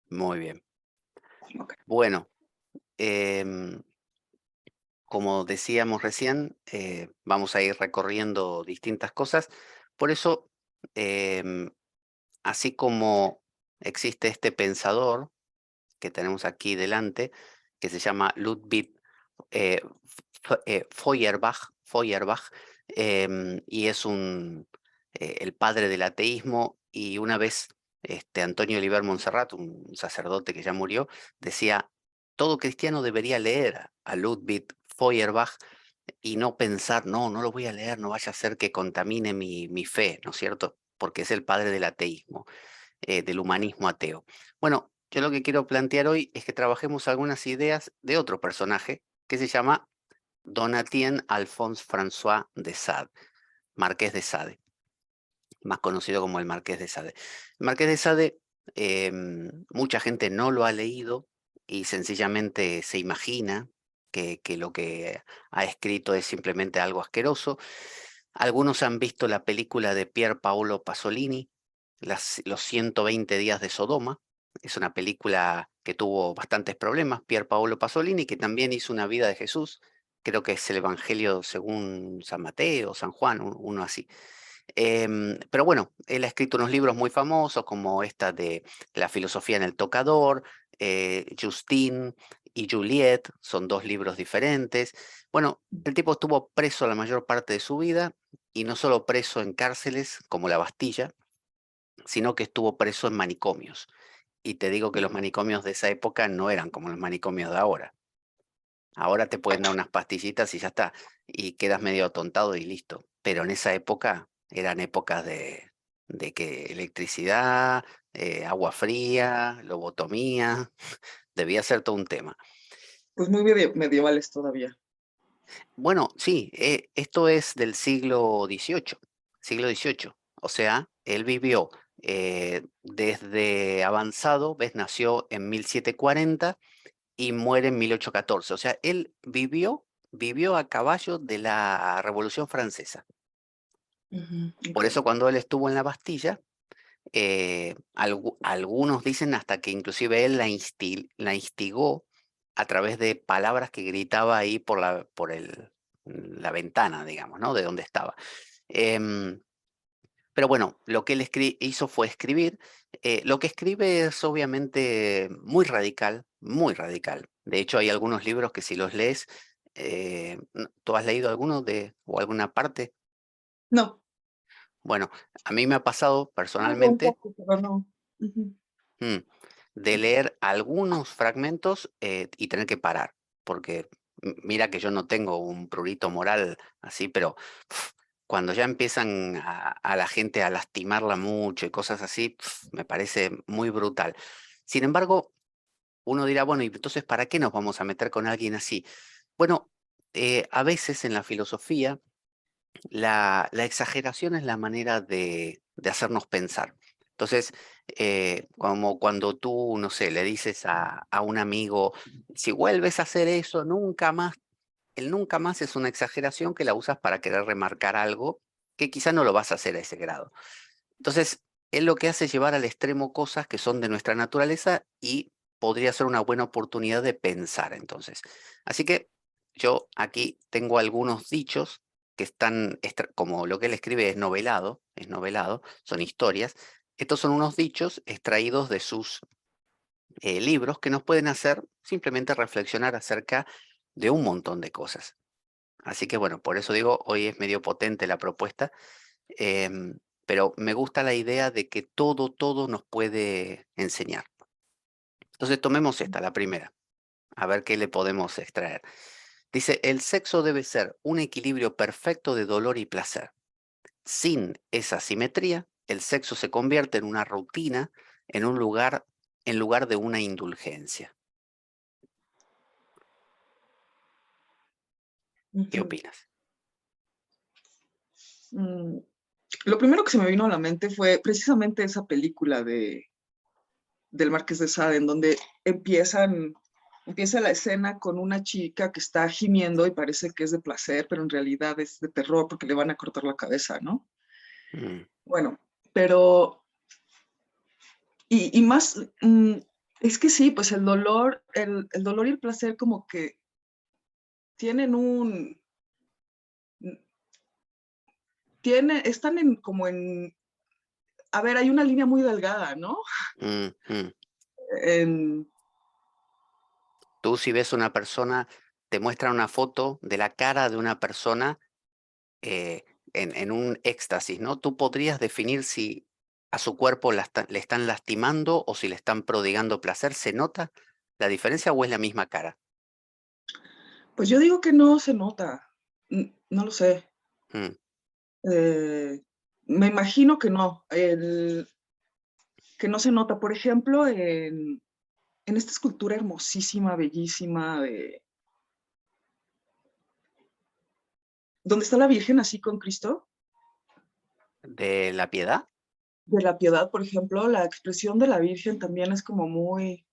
Muy bien. Ok. Bueno, como decíamos recién, vamos a ir recorriendo distintas cosas. Por eso, em, así como existe este pensador que tenemos aquí delante, que se llama Ludwig eh, Feuerbach, y es el padre del ateísmo, y una vez Antonio Oliver Monserrat, un sacerdote que ya murió, decía, todo cristiano debería leer a Ludwig Feuerbach y no pensar, no, no lo voy a leer, no vaya a ser que contamine mi fe, ¿no es cierto? Porque es el padre del ateísmo, del humanismo ateo. Bueno, yo lo que quiero plantear hoy es que trabajemos algunas ideas de otro personaje que se llama Donatien Alphonse François de Sade, Marqués de Sade, más conocido como el Marqués de Sade. El Marqués de Sade, mucha gente no lo ha leído y sencillamente se imagina que lo que ha escrito es simplemente algo asqueroso. Algunos han visto la película de Pier Paolo Pasolini, Los 120 días de Sodoma. Es una película que tuvo bastantes problemas. Pier Paolo Pasolini, que también hizo una vida de Jesús. Creo que es el Evangelio según San Mateo, San Juan, uno así. Pero bueno, él ha escrito unos libros muy famosos como esta de La filosofía en el tocador, Justine y Juliet, son dos libros diferentes. Bueno, el tipo estuvo preso la mayor parte de su vida y no solo preso en cárceles como la Bastilla, sino que estuvo preso en manicomios. Y te digo que los manicomios de esa época no eran como los manicomios de ahora. Ahora te pueden dar unas pastillitas y ya está, y quedas medio atontado y listo. Pero en esa época eran épocas de que electricidad, agua fría, lobotomía, debía ser todo un tema. Pues muy medievales todavía. Bueno, sí, esto es del siglo XVIII. O sea, él vivió desde avanzado, ¿ves? Nació en 1740 y muere en 1814. O sea, él vivió a caballo de la Revolución Francesa. Ujú, Por okey. eso cuando él estuvo en la Bastilla, algunos dicen hasta que inclusive él la instigó a través de palabras que gritaba ahí por la ventana, digamos, ¿no? De donde estaba. Em, pero bueno, lo que él hizo fue escribir. Lo que escribe es obviamente muy radical, muy radical. De hecho, hay algunos libros que si los lees, ¿tú has leído alguno o alguna parte? No, Bueno, a mí me ha pasado algo un personalmente, poco, pero no. Ujú. mm, de leer algunos fragmentos y tener que parar, porque mira que yo no tengo un prurito moral así, pero cuando ya empiezan a la gente a lastimarla mucho y cosas así, me parece muy brutal. Sin embargo, uno dirá, bueno, ¿y entonces para qué nos vamos a meter con alguien así? Bueno, a veces en la filosofía la exageración es la manera de hacernos pensar. Entonces, como cuando tú, no sé, le dices a un amigo, si vuelves a hacer eso, nunca más, el nunca más es una exageración que la usas para querer remarcar algo que quizá no lo vas a hacer a ese grado. Entonces, él lo que hace es llevar al extremo cosas que son de nuestra naturaleza y podría ser una buena oportunidad de pensar entonces. Así que yo aquí tengo algunos dichos que están, como lo que él escribe es novelado, son historias. Estos son unos dichos extraídos de sus libros que nos pueden hacer simplemente reflexionar acerca de un montón de cosas. Así que bueno, por eso digo, hoy es medio potente la propuesta. Pero me gusta la idea de que todo nos puede enseñar. Entonces tomemos esta, la primera, a ver qué le podemos extraer. Dice, el sexo debe ser un equilibrio perfecto de dolor y placer. Sin esa simetría, el sexo se convierte en una rutina, en lugar de una indulgencia. ¿Qué Ujú. opinas? Mm, lo primero que se me vino a la mente fue precisamente esa película del Marqués de Sade, en donde empieza la escena con una chica que está gimiendo y parece que es de placer, pero en realidad es de terror porque le van a cortar la cabeza, ¿no? Mm, Bueno, pero Y más, es que sí, pues el dolor y el placer como que tienen están como a ver, hay una línea muy delgada, ¿no? Mm, mm. En, Tú si ves una persona, te muestran una foto de la cara de una persona eh, en un éxtasis, ¿no? Tú podrías definir si a su cuerpo le están lastimando o si le están prodigando placer. ¿Se nota la diferencia o es la misma cara? pues yo digo que no se nota, no lo sé. Mm. Eh, Me imagino que no, que no se nota. Por ejemplo, en esta escultura hermosísima, bellísima, donde está la Virgen así con Cristo, ¿De la piedad? de la Piedad, por ejemplo, la expresión de la Virgen también es como muy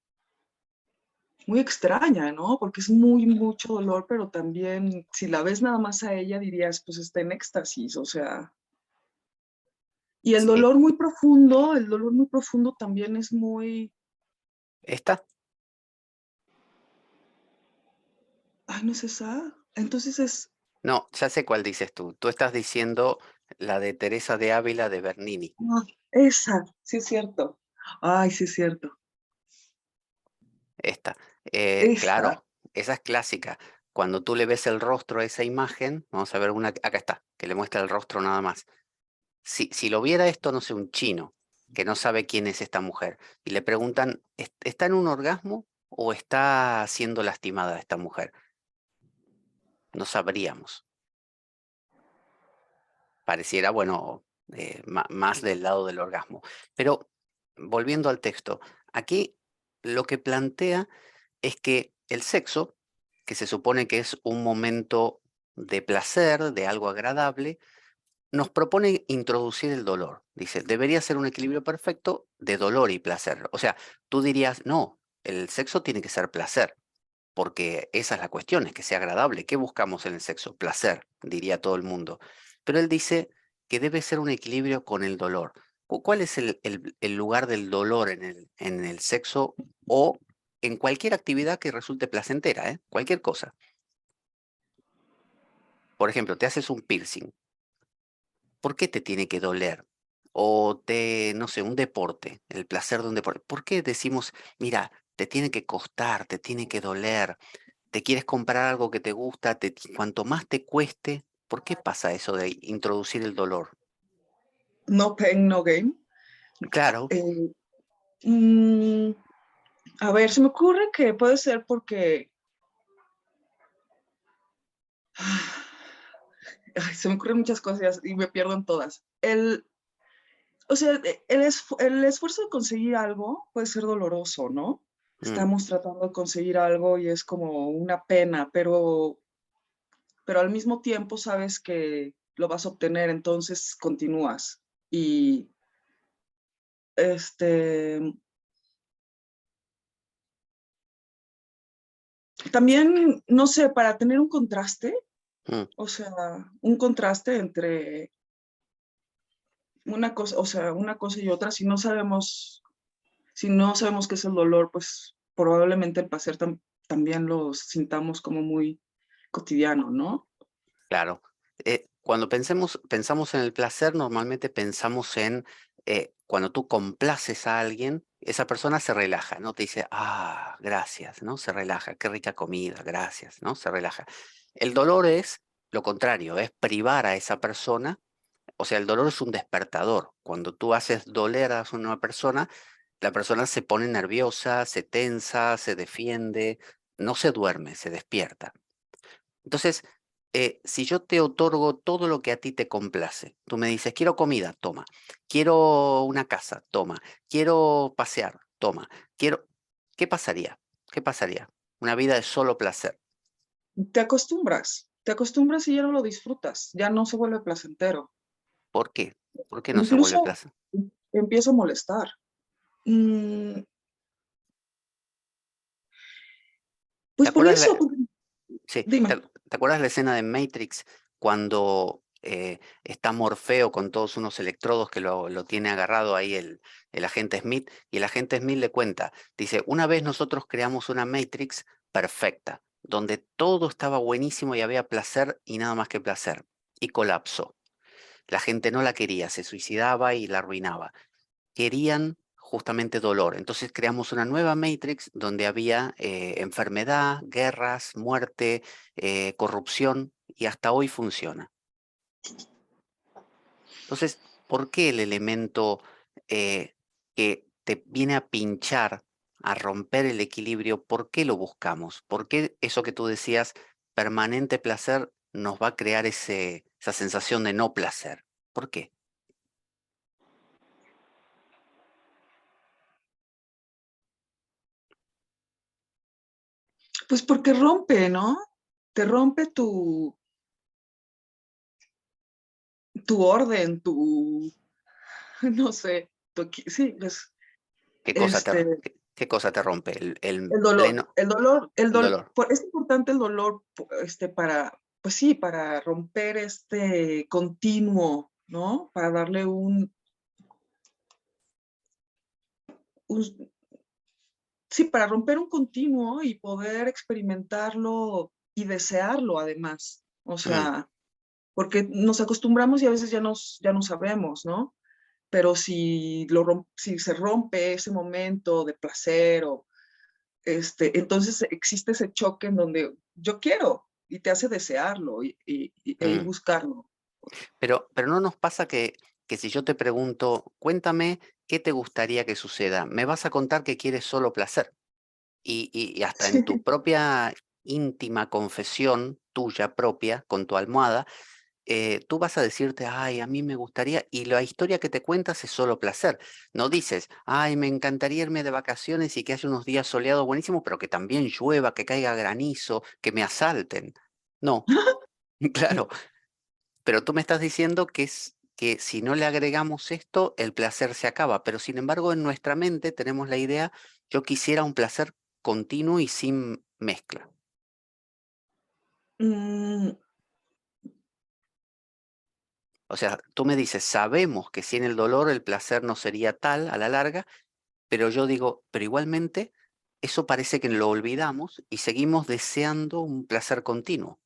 extraña, ¿no? Porque es mucho dolor, pero también si la ves nada más a ella dirías, pues está en éxtasis, o sea. Y Sí. el dolor muy profundo también es muy, ¿Esta? ay, no es esa. Entonces es, No, ya sé cuál dices tú. Tú estás diciendo la de Teresa de Ávila de Bernini. ah, esa, sí es cierto. Ay, sí es cierto. Esta. Esa, Claro, esa es clásica. Cuando tú le ves el rostro a esa imagen, vamos a ver una, acá está, que le muestra el rostro nada más. Si lo viera esto, no sé, un chino que no sabe quién es esta mujer y le preguntan, ¿está en un orgasmo o está siendo lastimada esta mujer? No sabríamos. Pareciera, bueno, más del lado del orgasmo. Pero volviendo al texto, aquí lo que plantea es que el sexo, que se supone que es un momento de placer, de algo agradable, nos propone introducir el dolor. Dice, debería ser un equilibrio perfecto de dolor y placer. O sea, tú dirías, no, el sexo tiene que ser placer, porque esa es la cuestión, es que sea agradable. ¿Qué buscamos en el sexo? Placer, diría todo el mundo. Pero él dice que debe ser un equilibrio con el dolor. ¿Cuál es el lugar del dolor en el sexo o en cualquier actividad que resulte placentera, ¿eh? Cualquier cosa? Por ejemplo, te haces un piercing. ¿Por qué te tiene que doler? O no sé, un deporte, el placer de un deporte. ¿Por qué decimos, mira, te tiene que costar, te tiene que doler, te quieres comprar algo que te gusta, cuanto más te cueste, ¿por qué pasa eso de introducir el dolor? no pain, no gain. Claro, Eh, mm, a ver, se me ocurre que puede ser porque, ay, se me ocurren muchas cosas y me pierdo en todas. O sea, el esfuerzo de conseguir algo puede ser doloroso, ¿no? mm, Estamos tratando de conseguir algo y es como una pena, pero al mismo tiempo sabes que lo vas a obtener, entonces continúas. Y este, también, no sé, para tener un contraste, mm, o sea, un contraste entre una cosa, o sea, una cosa y otra, si no sabemos qué es el dolor, pues probablemente el placer también lo sintamos como muy cotidiano, ¿no? claro. Cuando pensamos en el placer, normalmente pensamos en cuando tú complaces a alguien, esa persona se relaja, ¿no? Te dice, ah, gracias, ¿no? Se relaja, qué rica comida, gracias, ¿no? Se relaja. El dolor es lo contrario, es privar a esa persona, o sea, el dolor es un despertador. Cuando tú haces doler a una persona, la persona se pone nerviosa, se tensa, se defiende, no se duerme, se despierta. Entonces, si yo te otorgo todo lo que a ti te complace, tú me dices, quiero comida, toma, quiero una casa, toma, quiero pasear, toma, quiero... ¿Qué pasaría? ¿Qué pasaría? Una vida de solo placer. Te acostumbras y ya no lo disfrutas, ya no se vuelve placentero. ¿Por qué? ¿Por qué no se vuelve Incluso placer? empieza a molestar. Mm, ¿Te pues por acuerdas eso, sí, dime. te acuerdas la escena de Matrix cuando está Morfeo con todos unos electrodos que lo tiene agarrado ahí el agente Smith, y el agente Smith le cuenta, dice, una vez nosotros creamos una Matrix perfecta, donde todo estaba buenísimo y había placer y nada más que placer, y colapsó. La gente no la quería, se suicidaba y la arruinaba. Querían justamente dolor. Entonces creamos una nueva Matrix donde había enfermedad, guerras, muerte, corrupción, y hasta hoy funciona. Entonces, ¿por qué el elemento que te viene a pinchar, a romper el equilibrio, por qué lo buscamos? ¿Por qué eso que tú decías, permanente placer, nos va a crear esa sensación de no placer? ¿Por qué? Pues porque rompe, ¿no? Te rompe tu orden, no sé, sí, pues, ¿Qué cosa te rompe? El el dolor, pleno, el dolor, el dolor. es importante el dolor, para, pues sí, para romper este continuo, ¿no? Para darle un, sí, para romper un continuo y poder experimentarlo y desearlo además. O Mm, sea, porque nos acostumbramos y a veces ya no sabemos, ¿no? Pero si se rompe ese momento de placer entonces existe ese choque en donde yo quiero y te hace desearlo e ir mm. buscarlo. Pero no nos pasa que si yo te pregunto, cuéntame qué te gustaría que suceda, me vas a contar que quieres solo placer. Y hasta en tu propia íntima confesión tuya propia, con tu almohada, tú vas a decirte, ay, a mí me gustaría, y la historia que te cuentas es solo placer. No dices, ay, me encantaría irme de vacaciones y que haya unos días soleados buenísimos, pero que también llueva, que caiga granizo, que me asalten. No, claro, pero tú me estás diciendo que es que si no le agregamos esto, el placer se acaba. Pero sin embargo, en nuestra mente tenemos la idea, yo quisiera un placer continuo y sin mezcla. Mm, O sea, tú me dices, sabemos que sin el dolor el placer no sería tal a la larga, pero yo digo, pero igualmente eso parece que lo olvidamos y seguimos deseando un placer continuo.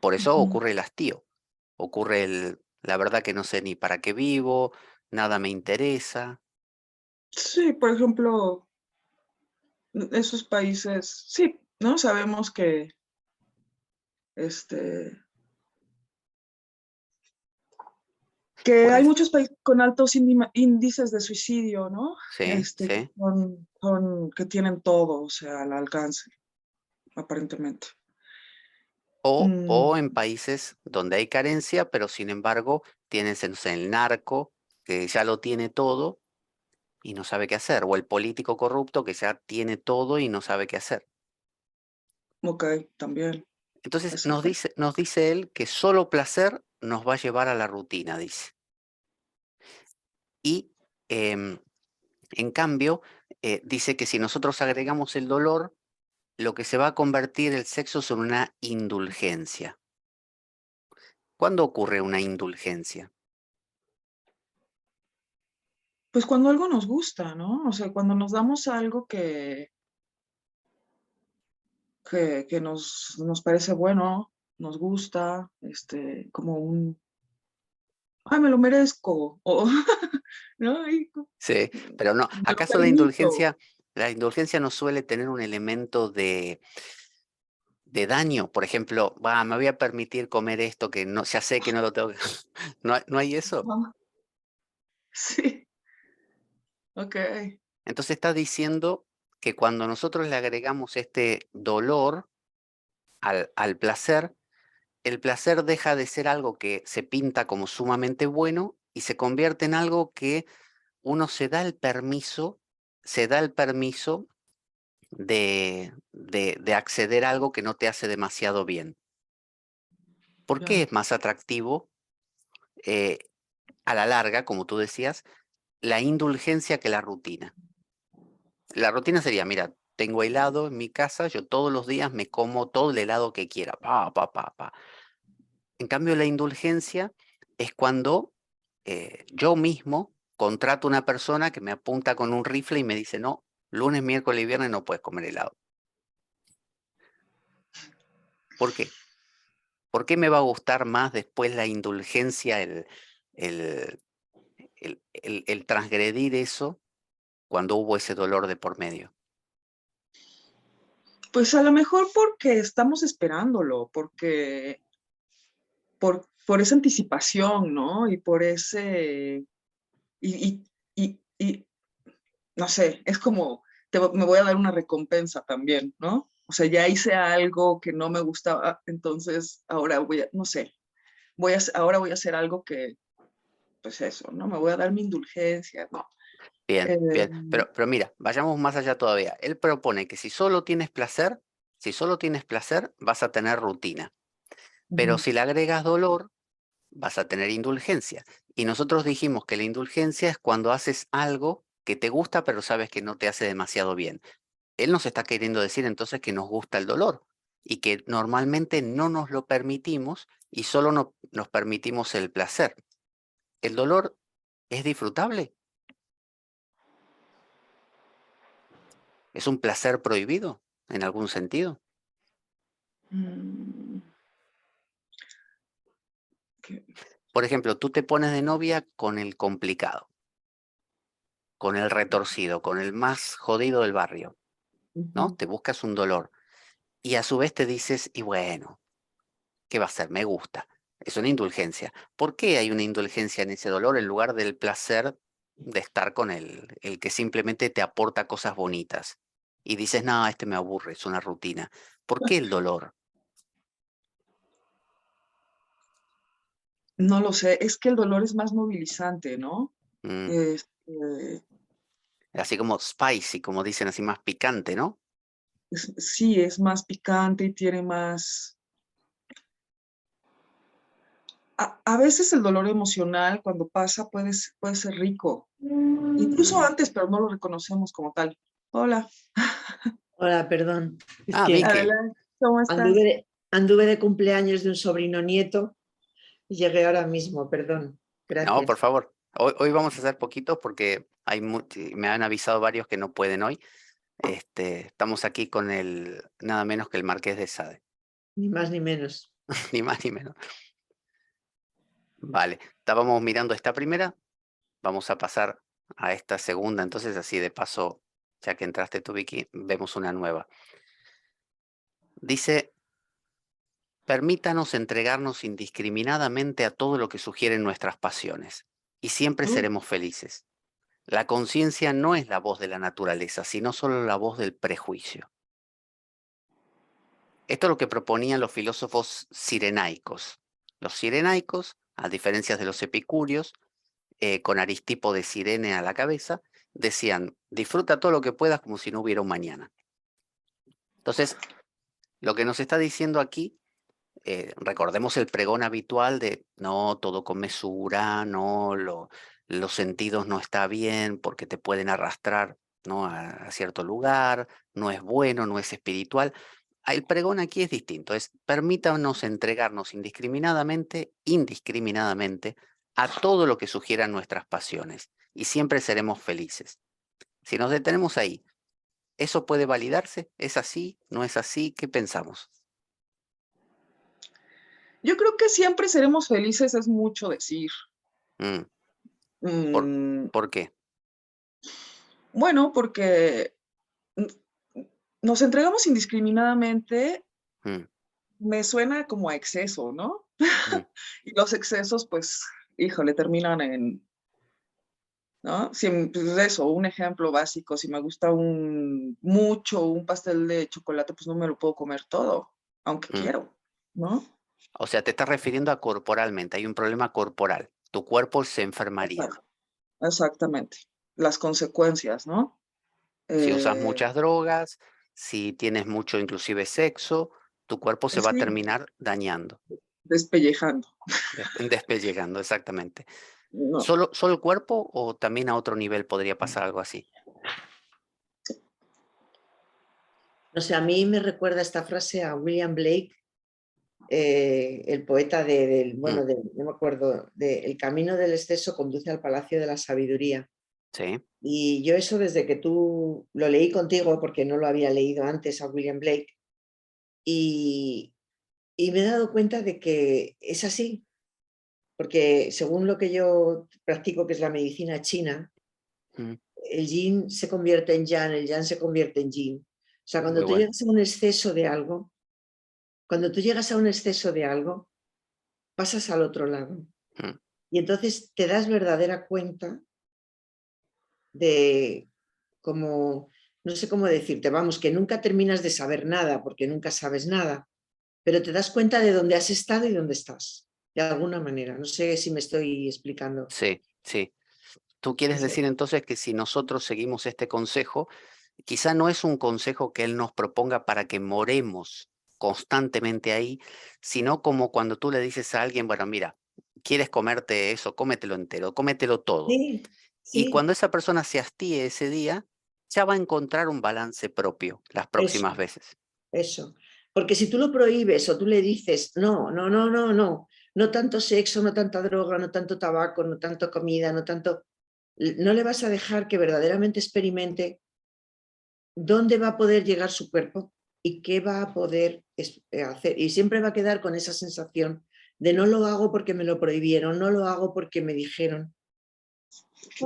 Por eso ujú. ocurre el hastío, ocurre la verdad que no sé ni para qué vivo, nada me interesa. Sí, por ejemplo, esos países, sí, ¿no? Sabemos este, que Por hay el, muchos países con altos índices de suicidio, ¿no? sí, Que sí. que tienen todo, o sea, al alcance, aparentemente. O Mm, en países donde hay carencia, pero sin embargo tienes, no sé, el narco que ya lo tiene todo y no sabe qué hacer, o el político corrupto que ya tiene todo y no sabe qué hacer. ok, también, Entonces exacto. nos dice él que solo placer nos va a llevar a la rutina, dice. Y em, en cambio, dice que si nosotros agregamos el dolor, lo que se va a convertir el sexo es en una indulgencia. ¿Cuándo ocurre una indulgencia? Pues cuando algo nos gusta, ¿no? O sea, cuando nos damos algo que nos parece bueno, nos gusta, como ay, me lo merezco, o, ¿no? Sí, pero no, Me lo ¿acaso permito. la indulgencia no suele tener un elemento de daño? Por ejemplo, va, me voy a permitir comer esto que no, ya sé que no lo tengo que... No hay eso. Ah, sí, ok, Entonces está diciendo que cuando nosotros le agregamos este dolor al placer, el placer deja de ser algo que se pinta como sumamente bueno y se convierte en algo que uno se da el permiso de acceder a algo que no te hace demasiado bien. ¿Por qué ya. es más atractivo eh, a la larga, como tú decías, la indulgencia que la rutina? La rutina sería, mira, tengo helado en mi casa, yo todos los días me como todo el helado que quiera, pa, pa, pa, pa. En cambio, la indulgencia es cuando yo mismo contrato una persona que me apunta con un rifle y me dice, no, lunes, miércoles y viernes no puedes comer helado. ¿Por qué? ¿Por qué me va a gustar más después la indulgencia, el, el transgredir eso cuando hubo ese dolor de por medio? Pues a lo mejor porque estamos esperándolo, porque por esa anticipación, ¿no? Y por ese, y no sé, es como, me voy a dar una recompensa también, ¿no? O sea, ya hice algo que no me gustaba, entonces ahora voy a, no sé, ahora voy a hacer algo que, pues eso, ¿no? Me voy a dar mi indulgencia, ¿no? Bien, Eh, bien. Pero mira, vayamos más allá todavía. Él propone que si solo tienes placer, vas a tener rutina. Pero ujú. si le agregas dolor, vas a tener indulgencia. Y nosotros dijimos que la indulgencia es cuando haces algo que te gusta, pero sabes que no te hace demasiado bien. Él nos está queriendo decir entonces que nos gusta el dolor y que normalmente no nos lo permitimos y solo nos permitimos el placer. ¿El dolor es disfrutable? ¿Es un placer prohibido en algún sentido? Mm, que- Por ejemplo, tú te pones de novia con el complicado, con el retorcido, con el más jodido del barrio, ¿no? ujú. Te buscas un dolor y a su vez te dices, y bueno, ¿qué va a ser? Me gusta. Es una indulgencia. ¿Por qué hay una indulgencia en ese dolor en lugar del placer de estar con el que simplemente te aporta cosas bonitas? Y dices, no, este me aburre, es una rutina. ¿Por qué el dolor? No lo sé, es que el dolor es más movilizante, ¿no? Mm, Este, así como spicy, como dicen así, más picante, ¿no? sí, es más picante y tiene más... A veces el dolor emocional cuando pasa puede ser rico, incluso Mm. antes, pero no lo reconocemos como tal. Hola, Hola, perdón. Es Ah, que Vicky. adelante, ¿cómo anduve estás? de, anduve de cumpleaños de un sobrino nieto y llegué ahora mismo, perdón. No, por Gracias. favor. Hoy vamos a hacer poquito porque me han avisado varios que no pueden hoy. Estamos aquí con el nada menos que el Marqués de Sade, Ni más ni menos. ni más ni menos. Vale, estábamos mirando esta primera, vamos a pasar a esta segunda, entonces así de paso, ya que entraste tú, Vicky, vemos una nueva. Dice, permítanos entregarnos indiscriminadamente a todo lo que sugieren nuestras pasiones, y siempre Uh, seremos felices. La conciencia no es la voz de la naturaleza, sino solo la voz del prejuicio. Esto es lo que proponían los filósofos cirenaicos. Los cirenaicos, a diferencia de los epicúreos, con Aristipo de Cirene a la cabeza, decían, disfruta todo lo que puedas como si no hubiera un mañana. Entonces, lo que nos está diciendo aquí, recordemos el pregón habitual de, no, todo con mesura, no, los sentidos no está bien porque te pueden arrastrar, ¿no? A cierto lugar, no es bueno, no es espiritual. El pregón aquí es distinto, es permítanos entregarnos indiscriminadamente a todo lo que sugieran nuestras pasiones y siempre seremos felices. Si nos detenemos ahí, ¿eso puede validarse? ¿Es así? ¿No es así? ¿Qué pensamos? yo creo que siempre seremos felices, es mucho decir. Mm, ¿Por, Mm, por qué? bueno, porque mm, nos entregamos indiscriminadamente, Mm, me suena como a exceso, ¿no? mm, Y los excesos, pues, híjole, terminan en, ¿no? Si, pues eso, un ejemplo básico, si me gusta mucho un pastel de chocolate, pues no me lo puedo comer todo, aunque mm. quiero, ¿no? O sea, te estás refiriendo a corporalmente, hay un problema corporal. Tu cuerpo se enfermaría. Exacto. Exactamente. Las consecuencias, ¿no? Si usas Eh, muchas drogas, si tienes mucho inclusive sexo, tu cuerpo se va a sí, terminar dañando, despellejando. despellejando, exactamente. No. ¿Solo el cuerpo o también a otro nivel podría pasar algo así? No sé, a mí me recuerda esta frase a William Blake, el poeta bueno, no me acuerdo, El camino del exceso conduce al palacio de la sabiduría. Sí, Y yo eso desde que tú lo leí contigo, porque no lo había leído antes a William Blake, y, y me he dado cuenta de que es así, porque según lo que yo practico, que es la medicina china, mm, el yin se convierte en yang, el yang se convierte en yin. O sea, muy cuando tú bueno. llegas a un exceso de algo, cuando tú llegas a un exceso de algo, pasas al otro lado. Mm, Y entonces te das verdadera cuenta de cómo, no sé cómo decirte, vamos, que nunca terminas de saber nada, porque nunca sabes nada, pero te das cuenta de dónde has estado y dónde estás, de alguna manera. No sé si me estoy explicando. Sí, sí. ¿Tú quieres Eso. decir entonces que si nosotros seguimos este consejo, quizá no es un consejo que él nos proponga para que moremos constantemente ahí, sino como cuando tú le dices a alguien, bueno, mira, quieres comerte eso, cómetelo entero, cómetelo todo. Sí, Y sí, cuando esa persona se hastíe ese día, ya va a encontrar un balance propio las eso. próximas veces. Eso. Porque si tú lo prohíbes o tú le dices, no, no, no, no, no, no tanto sexo, no tanta droga, no tanto tabaco, no tanto comida, no tanto, no le vas a dejar que verdaderamente experimente dónde va a poder llegar su cuerpo y qué va a poder hacer. Y siempre va a quedar con esa sensación de no lo hago porque me lo prohibieron, no lo hago porque me dijeron.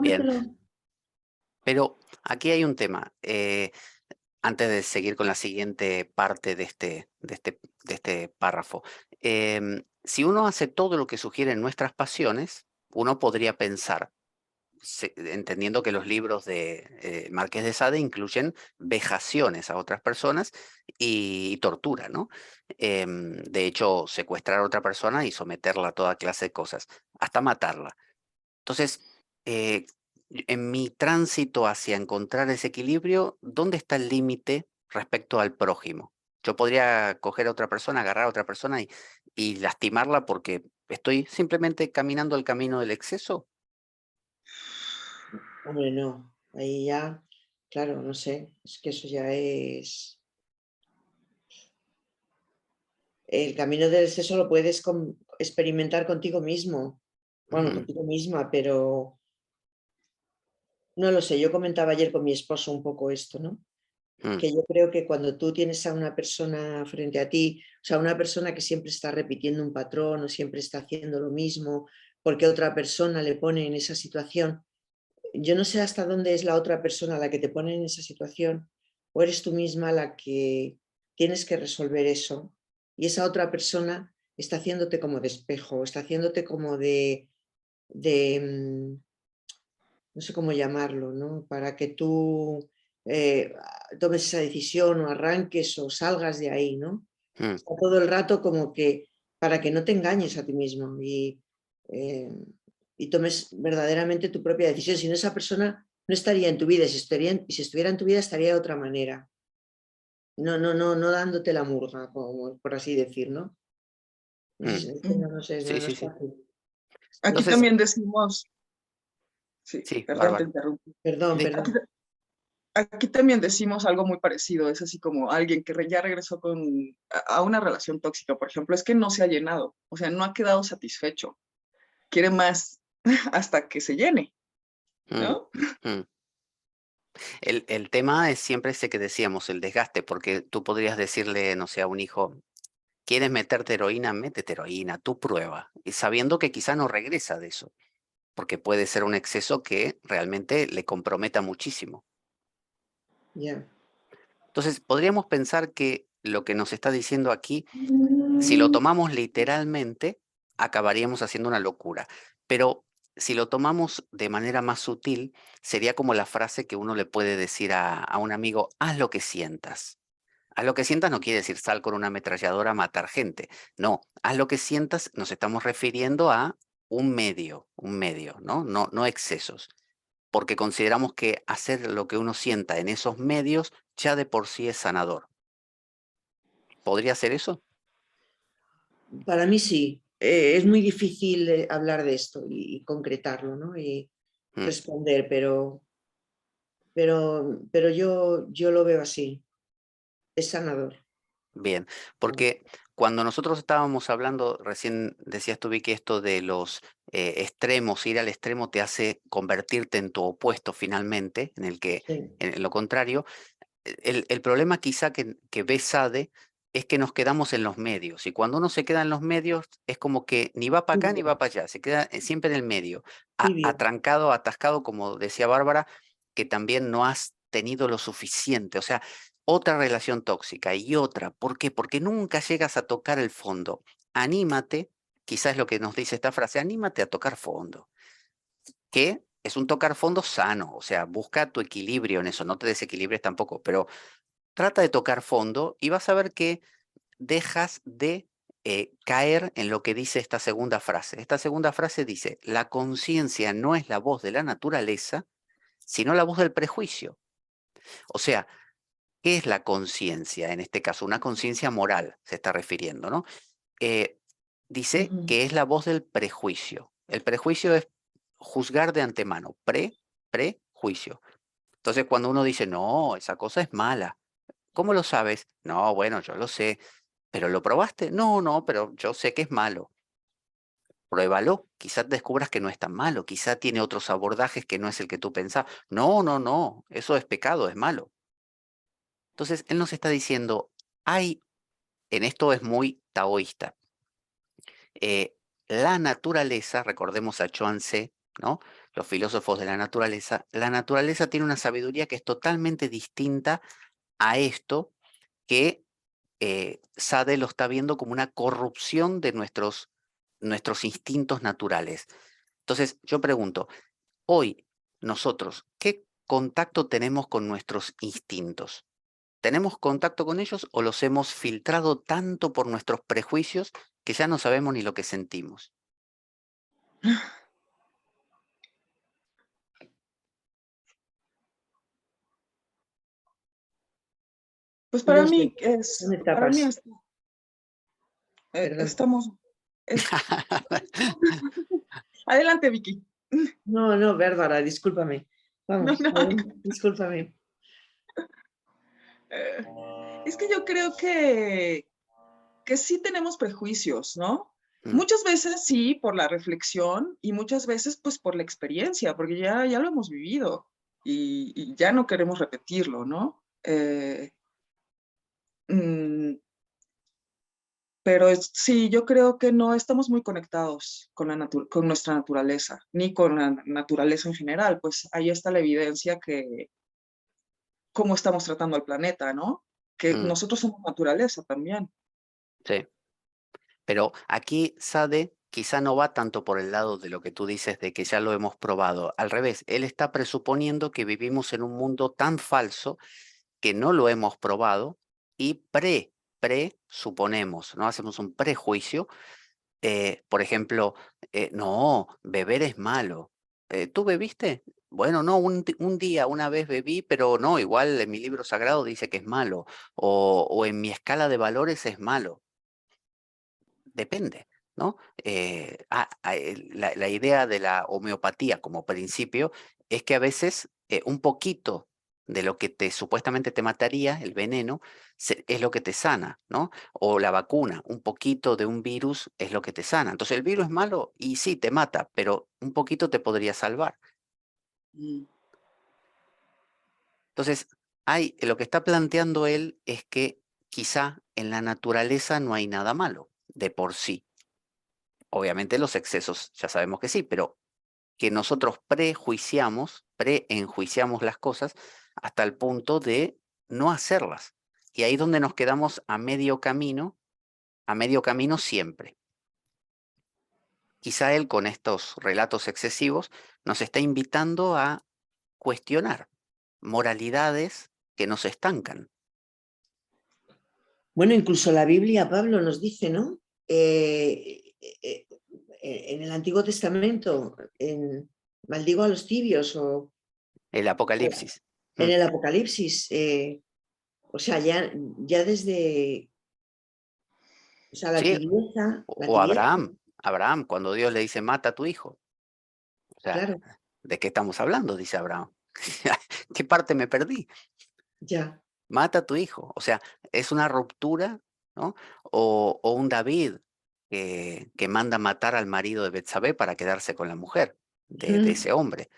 Bien, Cómetelo. pero aquí hay un tema. Antes de seguir con la siguiente parte de este párrafo, si uno hace todo lo que sugieren nuestras pasiones, uno podría pensar, entendiendo que los libros de Marqués de Sade incluyen vejaciones a otras personas y tortura, ¿no? De hecho, secuestrar a otra persona y someterla a toda clase de cosas, hasta matarla. Entonces, en mi tránsito hacia encontrar ese equilibrio, ¿dónde está el límite respecto al prójimo? Yo podría coger a otra persona, agarrar a otra persona y lastimarla porque estoy simplemente caminando el camino del exceso. Hombre, no. Ahí ya, claro, no sé, es que eso ya es... El camino del exceso lo puedes experimentar contigo mismo, bueno, Ujú, contigo misma, pero no lo sé. Yo comentaba ayer con mi esposo un poco esto, ¿no? mm, Que yo creo que cuando tú tienes a una persona frente a ti, o sea, una persona que siempre está repitiendo un patrón o siempre está haciendo lo mismo porque otra persona le pone en esa situación, yo no sé hasta dónde es la otra persona la que te pone en esa situación o eres tú misma la que tienes que resolver eso y esa otra persona está haciéndote como de espejo, está haciéndote como de no sé cómo llamarlo, ¿no? Para que tú tomes esa decisión o arranques o salgas de ahí, ¿no? mm, Está todo el rato como que para que no te engañes a ti mismo eh, y tomes verdaderamente tu propia decisión. Si no, esa persona no estaría en tu vida, y si estuviera en tu vida estaría de otra manera. No, no, no, no dándote la murga, como, por así decir, ¿no? No sé, mm. no, no sé, no, Sí, no sí, es sí. fácil. Aquí Entonces, también decimos, sí, sí, perdón, te bárbaro. interrumpí. Perdón, Di- Aquí, perdón. aquí también decimos algo muy parecido, es así como alguien que ya regresó a una relación tóxica, por ejemplo, es que no se ha llenado, o sea, no ha quedado satisfecho, quiere más hasta que se llene, mm, ¿no? mm. El tema es siempre ese que decíamos, el desgaste, porque tú podrías decirle, no sé, a un hijo, ¿quieres meterte heroína? Métete heroína, tú prueba, y sabiendo que quizá no regresa de eso, porque puede ser un exceso que realmente le comprometa muchísimo. Ya. Entonces, podríamos pensar que lo que nos está diciendo aquí, si lo tomamos literalmente, acabaríamos haciendo una locura. Pero si lo tomamos de manera más sutil, sería como la frase que uno le puede decir a un amigo, haz lo que sientas. Haz lo que sientas no quiere decir sal con una ametralladora a matar gente. No, haz lo que sientas, nos estamos refiriendo a un medio, ¿no? No, no excesos. Porque consideramos que hacer lo que uno sienta en esos medios ya de por sí es sanador. ¿Podría ser eso? Para mí sí. Es muy difícil hablar de esto y concretarlo, ¿no? Y Mm. responder, pero yo lo veo así. Es sanador. Bien, porque cuando nosotros estábamos hablando, recién decías tú, Vicky, esto de los extremos, ir al extremo te hace convertirte en tu opuesto finalmente, Sí. en lo contrario. El problema quizá que ve Sade es que nos quedamos en los medios, y cuando uno se queda en los medios es como que ni va para acá ni Tibio, va para allá, se queda siempre en el medio, tibio. atrancado, atascado, como decía Bárbara, que también no has tenido lo suficiente, o sea, otra relación tóxica y otra. ¿Por qué? Porque nunca llegas a tocar el fondo. Anímate, quizás es lo que nos dice esta frase, anímate a tocar fondo, que es un tocar fondo sano, o sea, busca tu equilibrio en eso, no te desequilibres tampoco, pero trata de tocar fondo y vas a ver que dejas de caer en lo que dice esta segunda frase. Esta segunda frase dice, la conciencia no es la voz de la naturaleza, sino la voz del prejuicio. O sea, ¿qué es la conciencia? En este caso, una conciencia moral se está refiriendo, ¿no? Dice Ujú. que es la voz del prejuicio. El prejuicio es juzgar de antemano, prejuicio. Entonces, cuando uno dice, no, esa cosa es mala, ¿cómo lo sabes? No, bueno, yo lo sé. ¿Pero lo probaste? No, no, pero yo sé que es malo. Pruébalo. Quizás descubras que no es tan malo. Quizá tiene otros abordajes que no es el que tú pensás. No, no, no. Eso es pecado, es malo. Entonces, él nos está diciendo, en esto es muy taoísta. eh, la naturaleza, recordemos a Chuang-Tzu, ¿no? Los filósofos de la naturaleza tiene una sabiduría que es totalmente distinta a esto que Sade lo está viendo como una corrupción de nuestros instintos naturales. Entonces, yo pregunto, hoy nosotros, ¿qué contacto tenemos con nuestros instintos? ¿Tenemos contacto con ellos o los hemos filtrado tanto por nuestros prejuicios que ya no sabemos ni lo que sentimos? Pues No para sé, mí son para mí etapas, perdón. estamos, es- adelante, Vicky. No, no, Bárbara, discúlpame. No, Vamos, no, adelante, discúlpame. eh, es que yo creo que sí tenemos prejuicios, ¿no? Mm, Muchas veces sí, por la reflexión y muchas veces pues por la experiencia, porque ya lo hemos vivido y ya no queremos repetirlo, ¿no? Mm, pero sí, yo creo que no estamos muy conectados con, con nuestra naturaleza, ni con la naturaleza en general, pues ahí está la evidencia que cómo estamos tratando al planeta, ¿no? Que mm, nosotros somos naturaleza también. sí. Pero aquí Sade quizá no va tanto por el lado de lo que tú dices de que ya lo hemos probado. Al revés, él está presuponiendo que vivimos en un mundo tan falso que no lo hemos probado y presuponemos, ¿no? Hacemos un prejuicio. Por ejemplo, no, beber es malo. ¿Tú bebiste? Bueno, no, un día, una vez bebí, pero no, igual en mi libro sagrado dice que es malo, o en mi escala de valores es malo. Depende, ¿no? La idea de la homeopatía como principio es que a veces un poquito de lo que supuestamente te mataría, el veneno, es lo que te sana, ¿no? O la vacuna, un poquito de un virus es lo que te sana. Entonces el virus es malo y sí, te mata, pero un poquito te podría salvar. Mm. Entonces, lo que está planteando él es que quizá en la naturaleza no hay nada malo de por sí. Obviamente los excesos ya sabemos que sí, pero que nosotros preenjuiciamos las cosas hasta el punto de no hacerlas. Y ahí es donde nos quedamos a medio camino siempre. Quizá él con estos relatos excesivos nos está invitando a cuestionar moralidades que nos estancan. Bueno, incluso la Biblia, Pablo nos dice, ¿no? En el Antiguo Testamento, maldigo a los tibios El o Apocalipsis. en Mm. el Apocalipsis, o sea, ya desde, o sea, Sí, la o tibieza, Abraham, cuando Dios le dice, mata a tu hijo. O sea, claro, ¿de qué estamos hablando? Dice Abraham. ¿Qué parte me perdí? ya. Mata a tu hijo. O sea, es una ruptura ¿no? O un David que manda matar al marido de Betsabé para quedarse con la mujer de ese hombre.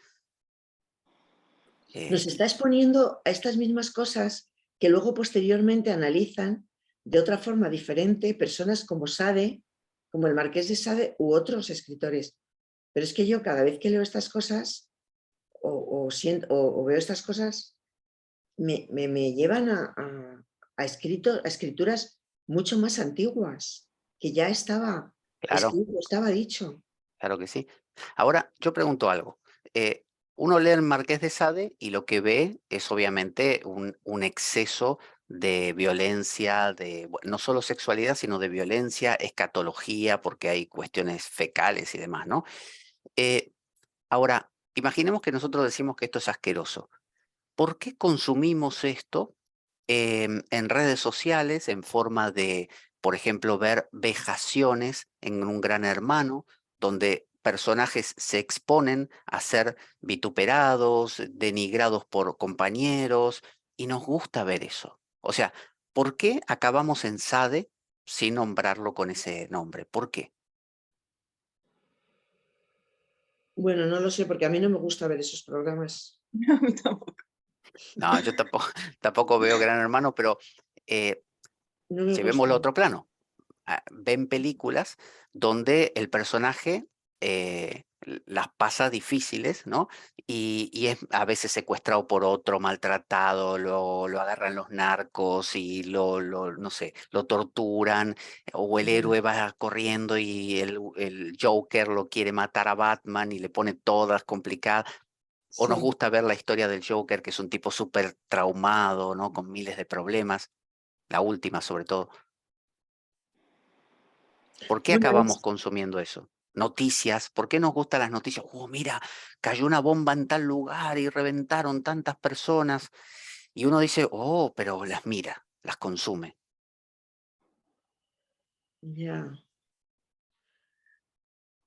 Nos está exponiendo a estas mismas cosas que luego posteriormente analizan de otra forma diferente personas como Sade, como el Marqués de Sade u otros escritores. Pero es que yo cada vez que leo estas cosas o veo estas cosas, me llevan a escrituras mucho más antiguas, que ya estaba Claro, escrito, estaba dicho. claro que sí. Ahora, yo pregunto algo. Uno lee el Marqués de Sade y lo que ve es obviamente un exceso de violencia, no solo sexualidad, sino de violencia, escatología, porque hay cuestiones fecales y demás, ¿no? Eh, Ahora, imaginemos que nosotros decimos que esto es asqueroso. ¿Por qué consumimos esto en redes sociales en forma de, por ejemplo, ver vejaciones en un Gran Hermano, donde personajes se exponen a ser vituperados, denigrados por compañeros, y nos gusta ver eso? O sea, ¿por qué acabamos en Sade sin nombrarlo con ese nombre? ¿Por qué? Bueno, no lo sé, porque a mí no me gusta ver esos programas. A mí tampoco. No, yo tampoco, tampoco veo Gran Hermano, pero eh, No me llevémoslo gusta. a otro plano. Ven películas donde el personaje las pasa difíciles, ¿no? Y es a veces secuestrado por otro, maltratado, lo agarran los narcos y no sé, lo torturan, o el Ya, héroe va corriendo y el Joker lo quiere matar a Batman y le pone todas complicadas. O nos sí. gusta ver la historia del Joker, que es un tipo súper traumado, ¿no? Con miles de problemas, la última sobre todo. ¿Por qué Bueno, acabamos consumiendo eso? Noticias, ¿por qué nos gustan las noticias? Oh, mira, cayó una bomba en tal lugar y reventaron tantas personas. Y uno dice, oh, pero las mira, las consume. ya.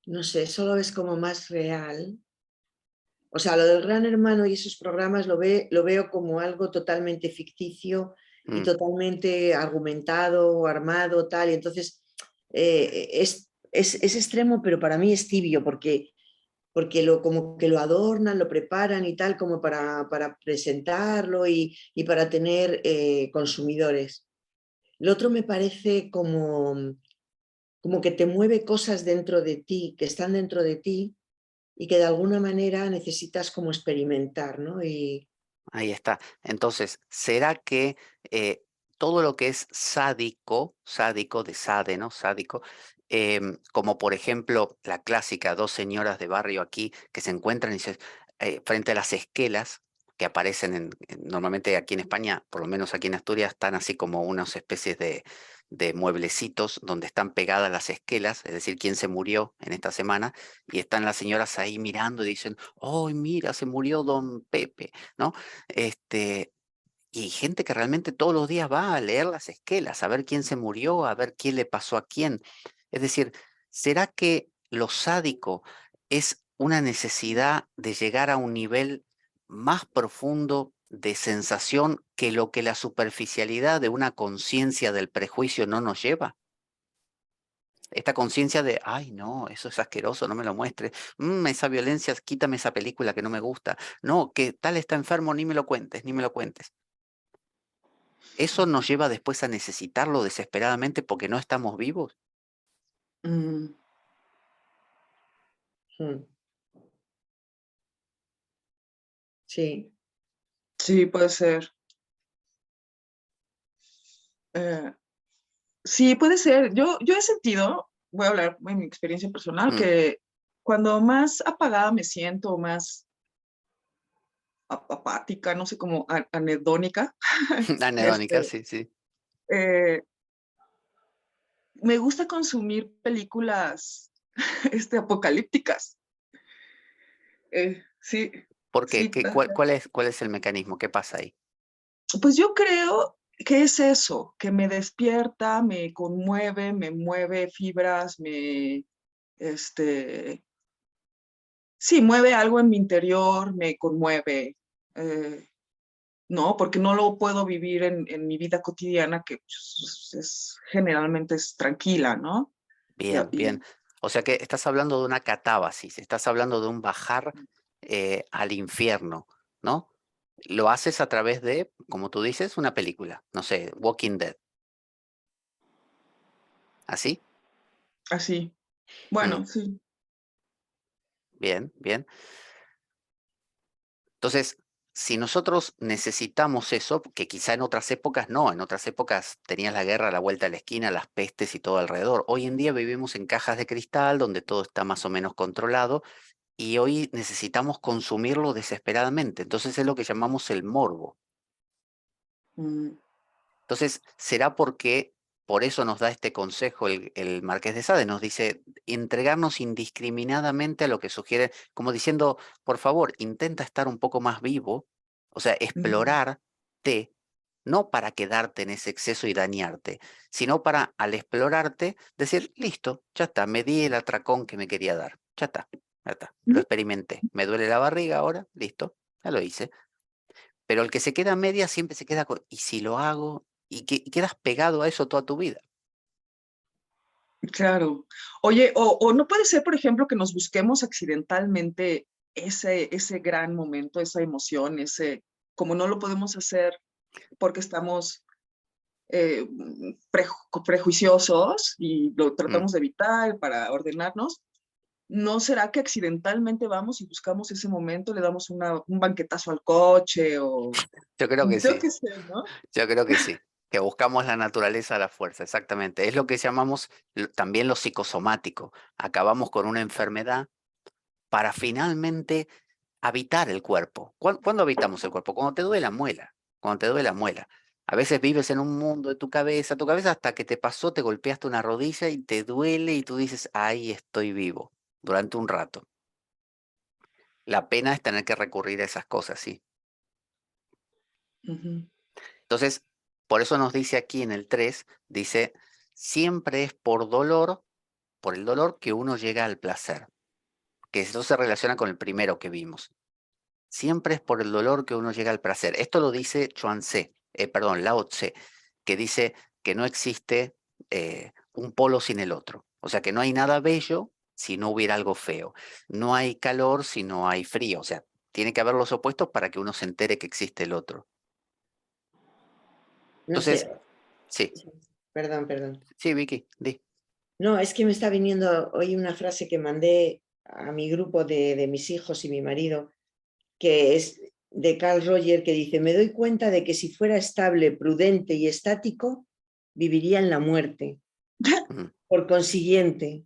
No sé, eso lo ves como más real. O sea, lo del Gran Hermano y esos programas lo veo como algo totalmente ficticio y Mm, totalmente argumentado, armado, tal. Y entonces es extremo, pero para mí es tibio, porque como que lo adornan, lo preparan y tal, como para presentarlo y para tener consumidores. Lo otro me parece como que te mueve cosas dentro de ti, que están dentro de ti y que de alguna manera necesitas como experimentar, ¿no? Y ahí está. Entonces, ¿será que todo lo que es sádico, sádico de sade, ¿no? Sádico, como por ejemplo la clásica, dos señoras de barrio aquí que se encuentran y frente a las esquelas que aparecen normalmente aquí en España, por lo menos aquí en Asturias, están así como unas especies de mueblecitos donde están pegadas las esquelas, es decir, quién se murió en esta semana, y están las señoras ahí mirando y dicen, ¡oh, mira, se murió don Pepe! ¿No? Este, y gente que realmente todos los días va a leer las esquelas, a ver quién se murió, a ver quién le pasó a quién. Es decir, ¿será que lo sádico es una necesidad de llegar a un nivel más profundo de sensación que lo que la superficialidad de una conciencia del prejuicio no nos lleva? Esta conciencia de, ay, no, eso es asqueroso, no me lo muestres. Esa violencia, quítame esa película que no me gusta. No, que tal está enfermo, ni me lo cuentes, ni me lo cuentes. Eso nos lleva después a necesitarlo desesperadamente porque no estamos vivos. Mm, mm, sí, sí, puede ser. Eh, sí, puede ser. Yo he sentido, voy a hablar de mi experiencia personal, Mm. que cuando más apagada me siento, más apática, no sé, como anedónica, Anedónica, este, sí, sí. eh, me gusta consumir películas apocalípticas. Sí, ¿Por qué? sí, ¿Cuál es el mecanismo? ¿Qué pasa ahí? pues yo creo que es eso, que me despierta, me conmueve, me mueve fibras, este, sí, mueve algo en mi interior, me conmueve. eh, ¿no? Porque no lo puedo vivir en mi vida cotidiana, que pues, generalmente es tranquila, ¿no? Bien, bien. Y, O sea que estás hablando de una catábasis, estás hablando de un bajar al infierno, ¿no? Lo haces a través de, como tú dices, una película, no sé, Walking Dead, ¿así? así. Mm, Bueno, sí. bien, bien. Entonces, si nosotros necesitamos eso, que quizá en otras épocas no, en otras épocas tenías la guerra a la vuelta de la esquina, las pestes y todo alrededor. Hoy en día vivimos en cajas de cristal donde todo está más o menos controlado y hoy necesitamos consumirlo desesperadamente. Entonces es lo que llamamos el morbo. Mm, Entonces, ¿será porque por eso nos da este consejo el Marqués de Sade? Nos dice entregarnos indiscriminadamente a lo que sugiere, como diciendo, por favor, intenta estar un poco más vivo, o sea, ujú. explorarte, no para quedarte en ese exceso y dañarte, sino para, al explorarte, decir, listo, ya está, me di el atracón que me quería dar, ya está, lo Ujú. experimenté, me duele la barriga ahora, listo, ya lo hice. Pero el que se queda a media siempre se queda con, ¿y si lo hago? Y quedas pegado a eso toda tu vida. Claro. Oye, o no puede ser, por ejemplo, que nos busquemos accidentalmente ese gran momento, esa emoción, como no lo podemos hacer porque estamos prejuiciosos y lo Mm. tratamos de evitar para ordenarnos. ¿No será que accidentalmente vamos y buscamos ese momento, le damos un banquetazo al coche o Yo creo que yo sí, qué sé, ¿no? yo creo que sí, que buscamos la naturaleza a la fuerza, exactamente. Es lo que llamamos también lo psicosomático. Acabamos con una enfermedad para finalmente habitar el cuerpo. ¿Cuándo habitamos el cuerpo? Cuando te duele la muela, cuando te duele la muela. A veces vives en un mundo de tu cabeza hasta que te pasó, te golpeaste una rodilla y te duele y tú dices, ahí estoy vivo, durante un rato. La pena es tener que recurrir a esas cosas, sí. Ujú. Entonces, por eso nos dice aquí en el 3, dice, siempre es por el dolor que uno llega al placer, que eso se relaciona con el primero que vimos. Siempre es por el dolor que uno llega al placer. Esto lo dice Lao Tse, que dice que no existe un polo sin el otro. O sea, que no hay nada bello si no hubiera algo feo. No hay calor si no hay frío. O sea, tiene que haber los opuestos para que uno se entere que existe el otro. No sé, Entonces, sí, sí, perdón, perdón. sí, Vicky, di. No, es que me está viniendo hoy una frase que mandé a mi grupo de mis hijos y mi marido, que es de Carl Roger, que dice, me doy cuenta de que si fuera estable, prudente y estático, viviría en la muerte. Mm, Por consiguiente,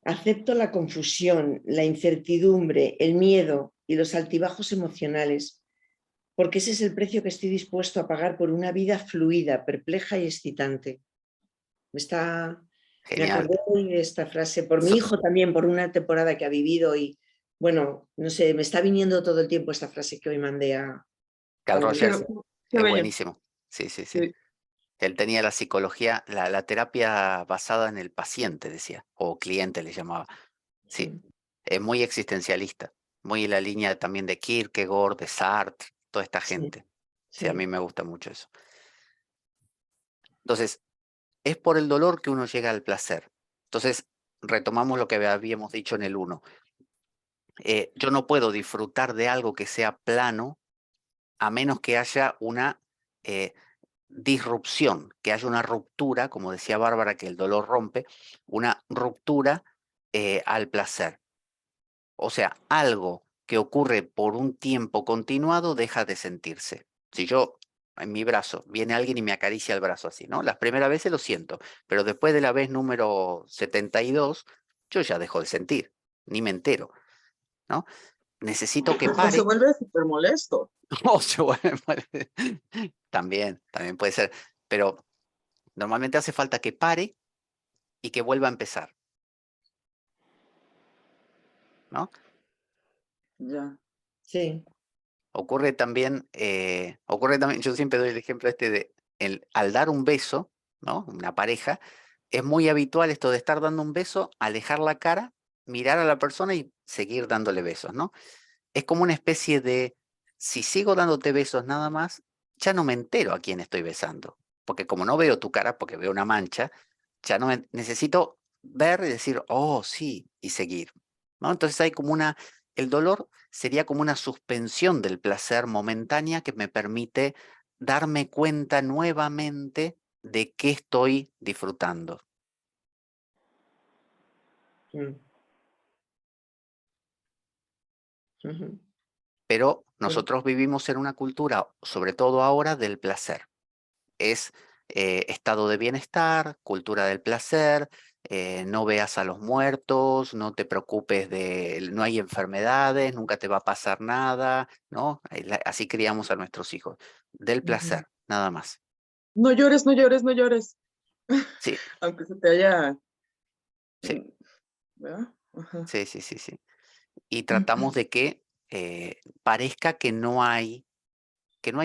acepto la confusión, la incertidumbre, el miedo y los altibajos emocionales, porque ese es el precio que estoy dispuesto a pagar por una vida fluida, perpleja y excitante. Me Genial. acordé de esta frase por mi So- hijo también, por una temporada que ha vivido y, bueno, no sé, me está viniendo todo el tiempo esta frase que hoy mandé Carl al Qué, Rogers grupo. qué es bello. buenísimo. Sí, sí, sí. Sí. Él tenía la psicología, la terapia basada en el paciente, decía, o cliente le llamaba. Sí, Sí, es muy existencialista, muy en la línea también de Kierkegaard, de Sartre, toda esta sí, gente. Sí, a mí sí. me gusta mucho eso. Entonces, es por el dolor que uno llega al placer. Entonces, retomamos lo que habíamos dicho en el uno. Yo no puedo disfrutar de algo que sea plano a menos que haya una eh, disrupción, que haya una ruptura, como decía Bárbara, que el dolor rompe, una ruptura al placer. O sea, algo que ocurre por un tiempo continuado deja de sentirse. Si yo en mi brazo viene alguien y me acaricia el brazo así, ¿no? Las primeras veces lo siento, pero después de la vez número 72, yo ya dejo de sentir, ni me entero, ¿no? Necesito que O se pare vuelve súper molesto. o se vuelve también puede ser, pero normalmente hace falta que pare y que vuelva a empezar, ¿no? Ya. Sí, Ocurre también, yo siempre doy el ejemplo este de, al dar un beso, ¿no? Una pareja, es muy habitual esto de estar dando un beso, alejar la cara, mirar a la persona y seguir dándole besos, ¿no? Es como una especie de si sigo dándote besos nada más, ya no me entero a quién estoy besando. Porque como no veo tu cara, porque veo una mancha, ya no necesito ver y decir, oh, sí, y seguir, ¿no? Entonces hay como el dolor sería como una suspensión del placer momentánea que me permite darme cuenta nuevamente de qué estoy disfrutando. Mm. Ujú. Pero Sí. nosotros vivimos en una cultura, sobre todo ahora, del placer. Es estado de bienestar, cultura del placer, no veas a los muertos, no te preocupes no hay enfermedades, nunca te va a pasar nada, ¿no? Así criamos a nuestros hijos, del Ujú. placer, nada más. No llores, no llores, no llores. Sí, Aunque se te haya, sí, ¿verdad? Ajá. sí, sí, sí, sí. Y Ujú. tratamos de que parezca que no hay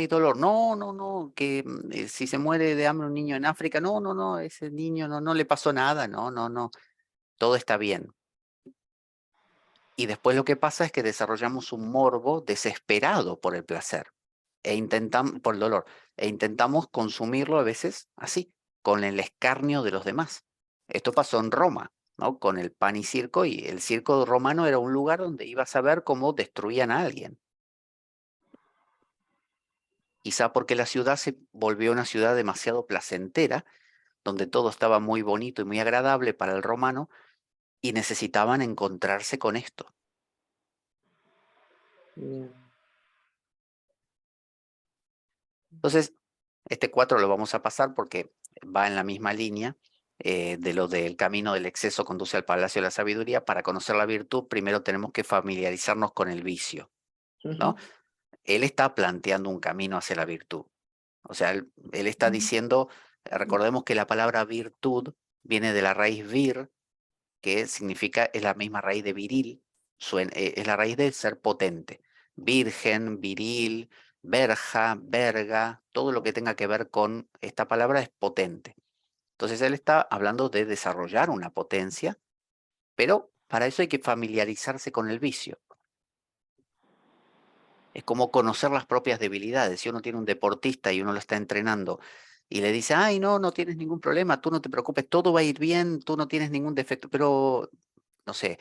dolor. No, no, no, que si se muere de hambre un niño en África, no, no, no, ese niño no le pasó nada, no, no, no, todo está bien. Y después lo que pasa es que desarrollamos un morbo desesperado por el placer por el dolor, e intentamos consumirlo a veces así, con el escarnio de los demás. Esto pasó en Roma, ¿no? Con el pan y circo, y el circo romano era un lugar donde ibas a ver cómo destruían a alguien. Quizá porque la ciudad se volvió una ciudad demasiado placentera, donde todo estaba muy bonito y muy agradable para el romano, y necesitaban encontrarse con esto. Ya. Entonces, este 4 lo vamos a pasar porque va en la misma línea de lo del camino del exceso conduce al palacio de la sabiduría. Para conocer la virtud, primero tenemos que familiarizarnos con el vicio, ¿no? Ujú. Él está planteando un camino hacia la virtud. O sea, él está diciendo, recordemos que la palabra virtud viene de la raíz vir, que significa, es la misma raíz de viril, es la raíz de ser potente. Virgen, viril, verja, verga, todo lo que tenga que ver con esta palabra es potente. Entonces él está hablando de desarrollar una potencia, pero para eso hay que familiarizarse con el vicio. Es como conocer las propias debilidades. Si uno tiene un deportista y uno lo está entrenando y le dice, ay, no, no tienes ningún problema, tú no te preocupes, todo va a ir bien, tú no tienes ningún defecto, pero no sé,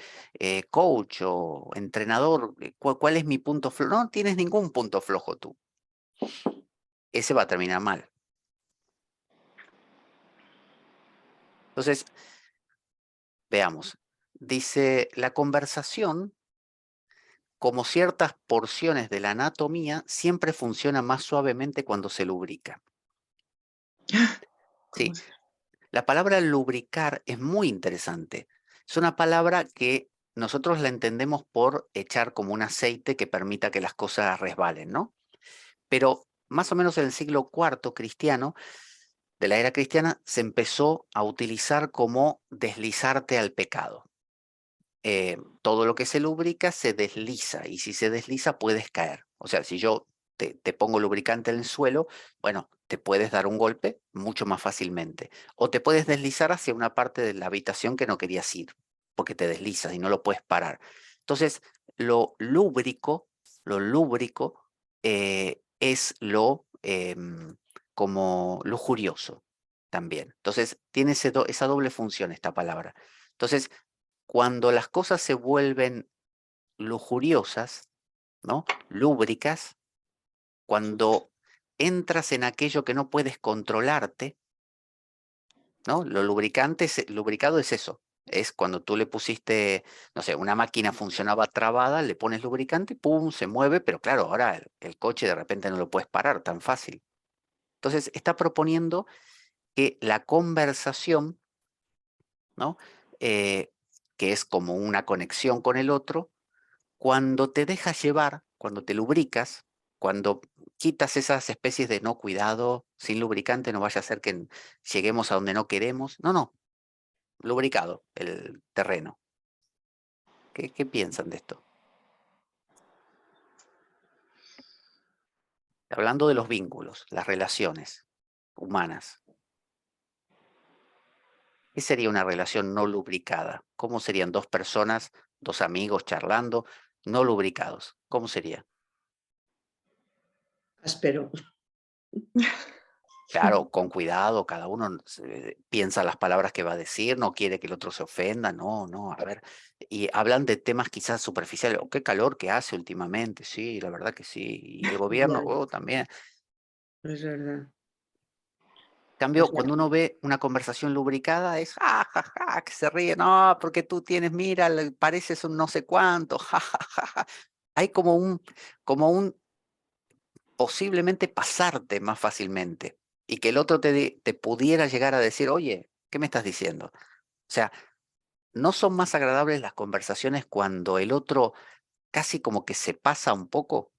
coach o entrenador, ¿cuál es mi punto flojo? No tienes ningún punto flojo tú. Ese va a terminar mal. Entonces, veamos. Dice, la conversación, como ciertas porciones de la anatomía, siempre funciona más suavemente cuando se lubrica. ¿Cómo Sí, se- la palabra lubricar es muy interesante. Es una palabra que nosotros la entendemos por echar como un aceite que permita que las cosas resbalen, ¿no? Pero más o menos en el siglo IV cristiano, de la era cristiana, se empezó a utilizar como deslizarte al pecado. Todo lo que se lubrica se desliza, y si se desliza puedes caer. O sea, si yo te pongo lubricante en el suelo, bueno, te puedes dar un golpe mucho más fácilmente. O te puedes deslizar hacia una parte de la habitación que no querías ir, porque te deslizas y no lo puedes parar. Entonces, lo lo lúbrico es como lujurioso también. Entonces, tiene esa doble función esta palabra. Entonces, cuando las cosas se vuelven lujuriosas, ¿no? Lúbricas, cuando entras en aquello que no puedes controlarte, ¿no? Lubricado es eso. Es cuando tú le pusiste, no sé, una máquina funcionaba trabada, le pones lubricante, pum, se mueve, pero claro, ahora el coche de repente no lo puedes parar tan fácil. Entonces, está proponiendo que la conversación, ¿no? Eh, que es como una conexión con el otro, cuando te dejas llevar, cuando te lubricas, cuando quitas esas especies de no cuidado, sin lubricante, no vaya a ser que lleguemos a donde no queremos. No, no, lubricado el terreno. ¿Qué piensan de esto? Hablando de los vínculos, las relaciones humanas. ¿Qué sería una relación no lubricada? ¿Cómo serían dos personas, dos amigos charlando, no lubricados? ¿Cómo sería? áspero. Claro, con cuidado, cada uno piensa las palabras que va a decir, no quiere que el otro se ofenda, no, no, a ver, y hablan de temas quizás superficiales, o qué calor que hace últimamente, sí, la verdad que sí, y el gobierno, Ya, oh, también. es verdad. Cambio, Pues cuando uno ve una conversación lubricada, es ja, ja, ja, que se ríe, no, porque tú tienes, mira, pareces un no sé cuánto, ja, ja, ja, ja. Hay como un posiblemente pasarte más fácilmente y que el otro te pudiera llegar a decir, oye, ¿qué me estás diciendo? O sea, ¿no son más agradables las conversaciones cuando el otro casi como que se pasa un poco?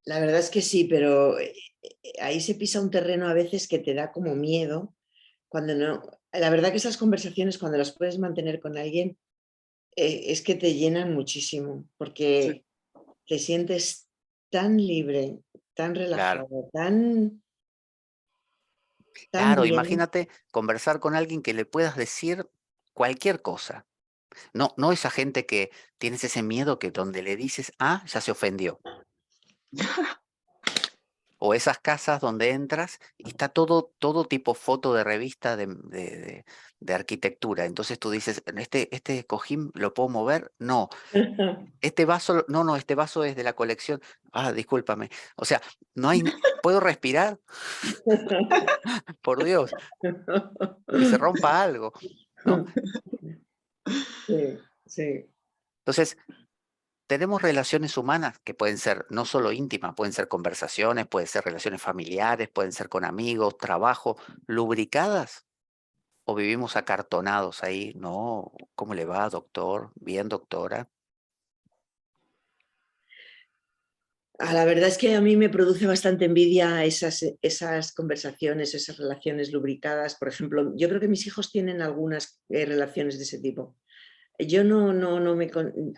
la verdad es que sí, pero ahí se pisa un terreno a veces que te da como miedo, cuando no. La verdad que esas conversaciones, cuando las puedes mantener con alguien, es que te llenan muchísimo, Sí. porque te sientes tan libre, tan Claro, relajado, tan claro, bien. imagínate conversar con alguien que le puedas decir cualquier cosa. No, no esa gente que tienes ese miedo que donde le dices, ah, ya se ofendió. O esas casas donde entras y está todo tipo foto de revista de arquitectura. Entonces tú dices, este cojín lo puedo mover? No. Este vaso, no, no, este vaso es de la colección. Ah, discúlpame. O sea, no hay, ¿puedo respirar? Por Dios, que se rompa algo, ¿no? Sí, sí. Entonces, tenemos relaciones humanas que pueden ser no solo íntimas, pueden ser conversaciones, pueden ser relaciones familiares, pueden ser con amigos, trabajo, lubricadas. ¿O vivimos acartonados ahí? No, ¿cómo le va, doctor? Bien, doctora. La verdad es que a mí me produce bastante envidia esas conversaciones, esas relaciones lubricadas. Por ejemplo, yo creo que mis hijos tienen algunas relaciones de ese tipo. Yo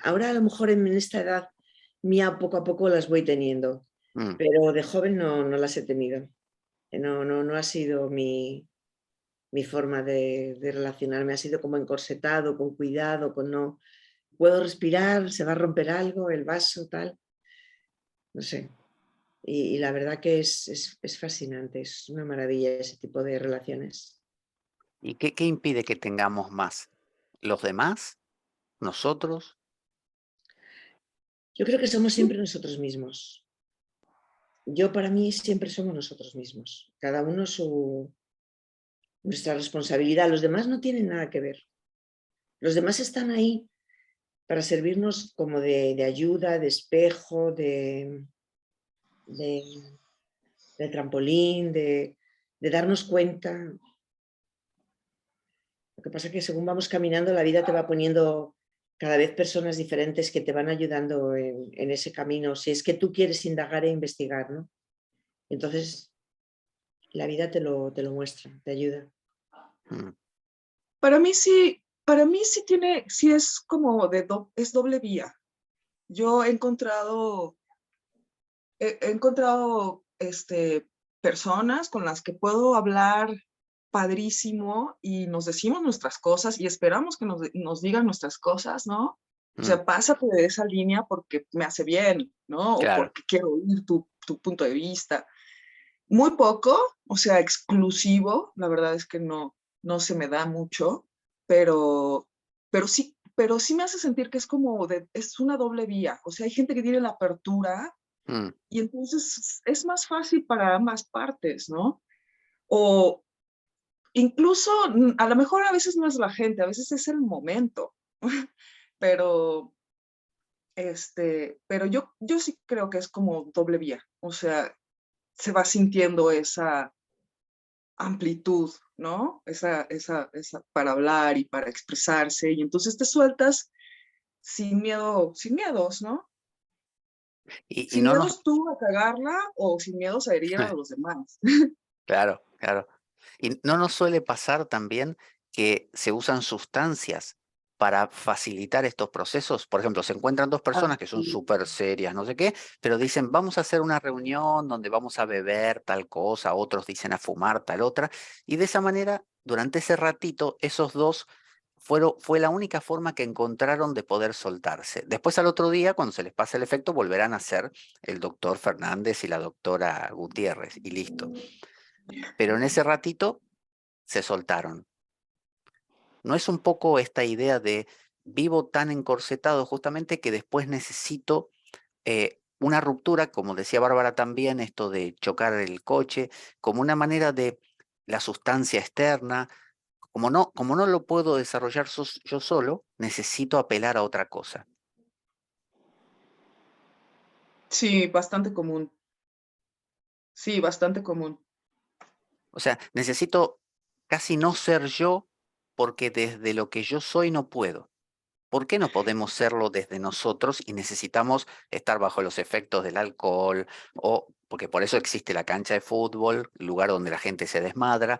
ahora a lo mejor en esta edad mía poco a poco las voy teniendo, Mm. pero de joven no las he tenido. No ha sido mi forma de relacionarme, ha sido como encorsetado, con cuidado, con no puedo respirar, se va a romper algo, el vaso, tal, no sé. Y la verdad que es fascinante, es una maravilla ese tipo de relaciones. ¿Y qué impide que tengamos más? ¿Los demás? ¿Nosotros? Yo creo que somos siempre nosotros mismos. Yo para mí siempre somos nosotros mismos, cada uno nuestra responsabilidad. Los demás no tienen nada que ver. Los demás están ahí para servirnos como de ayuda, de espejo, de, de trampolín, de darnos cuenta. Lo que pasa es que según vamos caminando, la vida te va poniendo cada vez personas diferentes que te van ayudando en ese camino, si es que tú quieres indagar e investigar, ¿no? Entonces, la vida te lo muestra, te ayuda. Mm. Para mí sí tiene, sí es como es doble vía. Yo he encontrado personas con las que puedo hablar padrísimo y nos decimos nuestras cosas y esperamos que nos digan nuestras cosas, ¿no? O Mm. sea, pásate de esa línea porque me hace bien, ¿no? O Claro. porque quiero oír tu punto de vista. Muy poco, o sea, exclusivo, la verdad es que no se me da mucho, pero, pero sí me hace sentir que es como es una doble vía. O sea, hay gente que tiene la apertura Mm. y entonces es más fácil para ambas partes, ¿no? O incluso, a lo mejor a veces no es la gente, a veces es el momento, pero, pero yo sí creo que es como doble vía, o sea, se va sintiendo esa amplitud, ¿no? Esa para hablar y para expresarse, y entonces te sueltas sin miedo, sin miedos, ¿no? Y Sin no nos... miedos tú a cagarla o sin miedos a herir a los demás. Claro, claro. Y no nos suele pasar también que se usan sustancias para facilitar estos procesos. Por ejemplo, se encuentran dos Ah, personas que son sí. súper serias, no sé qué, pero dicen, vamos a hacer una reunión donde vamos a beber tal cosa, otros dicen a fumar tal otra, y de esa manera, durante ese ratito, esos dos fue la única forma que encontraron de poder soltarse. Después al otro día, cuando se les pasa el efecto, volverán a ser el doctor Fernández y la doctora Gutiérrez y listo. Pero en ese ratito se soltaron. ¿No es un poco esta idea de vivo tan encorsetado justamente que después necesito una ruptura, como decía Bárbara también, esto de chocar el coche, como una manera de la sustancia externa? Como no lo puedo desarrollar yo solo, necesito apelar a otra cosa. Sí, bastante común. Sí, bastante común. O sea, necesito casi no ser yo porque desde lo que yo soy no puedo. ¿Por qué no podemos serlo desde nosotros y necesitamos estar bajo los efectos del alcohol? O porque por eso existe la cancha de fútbol, lugar donde la gente se desmadra,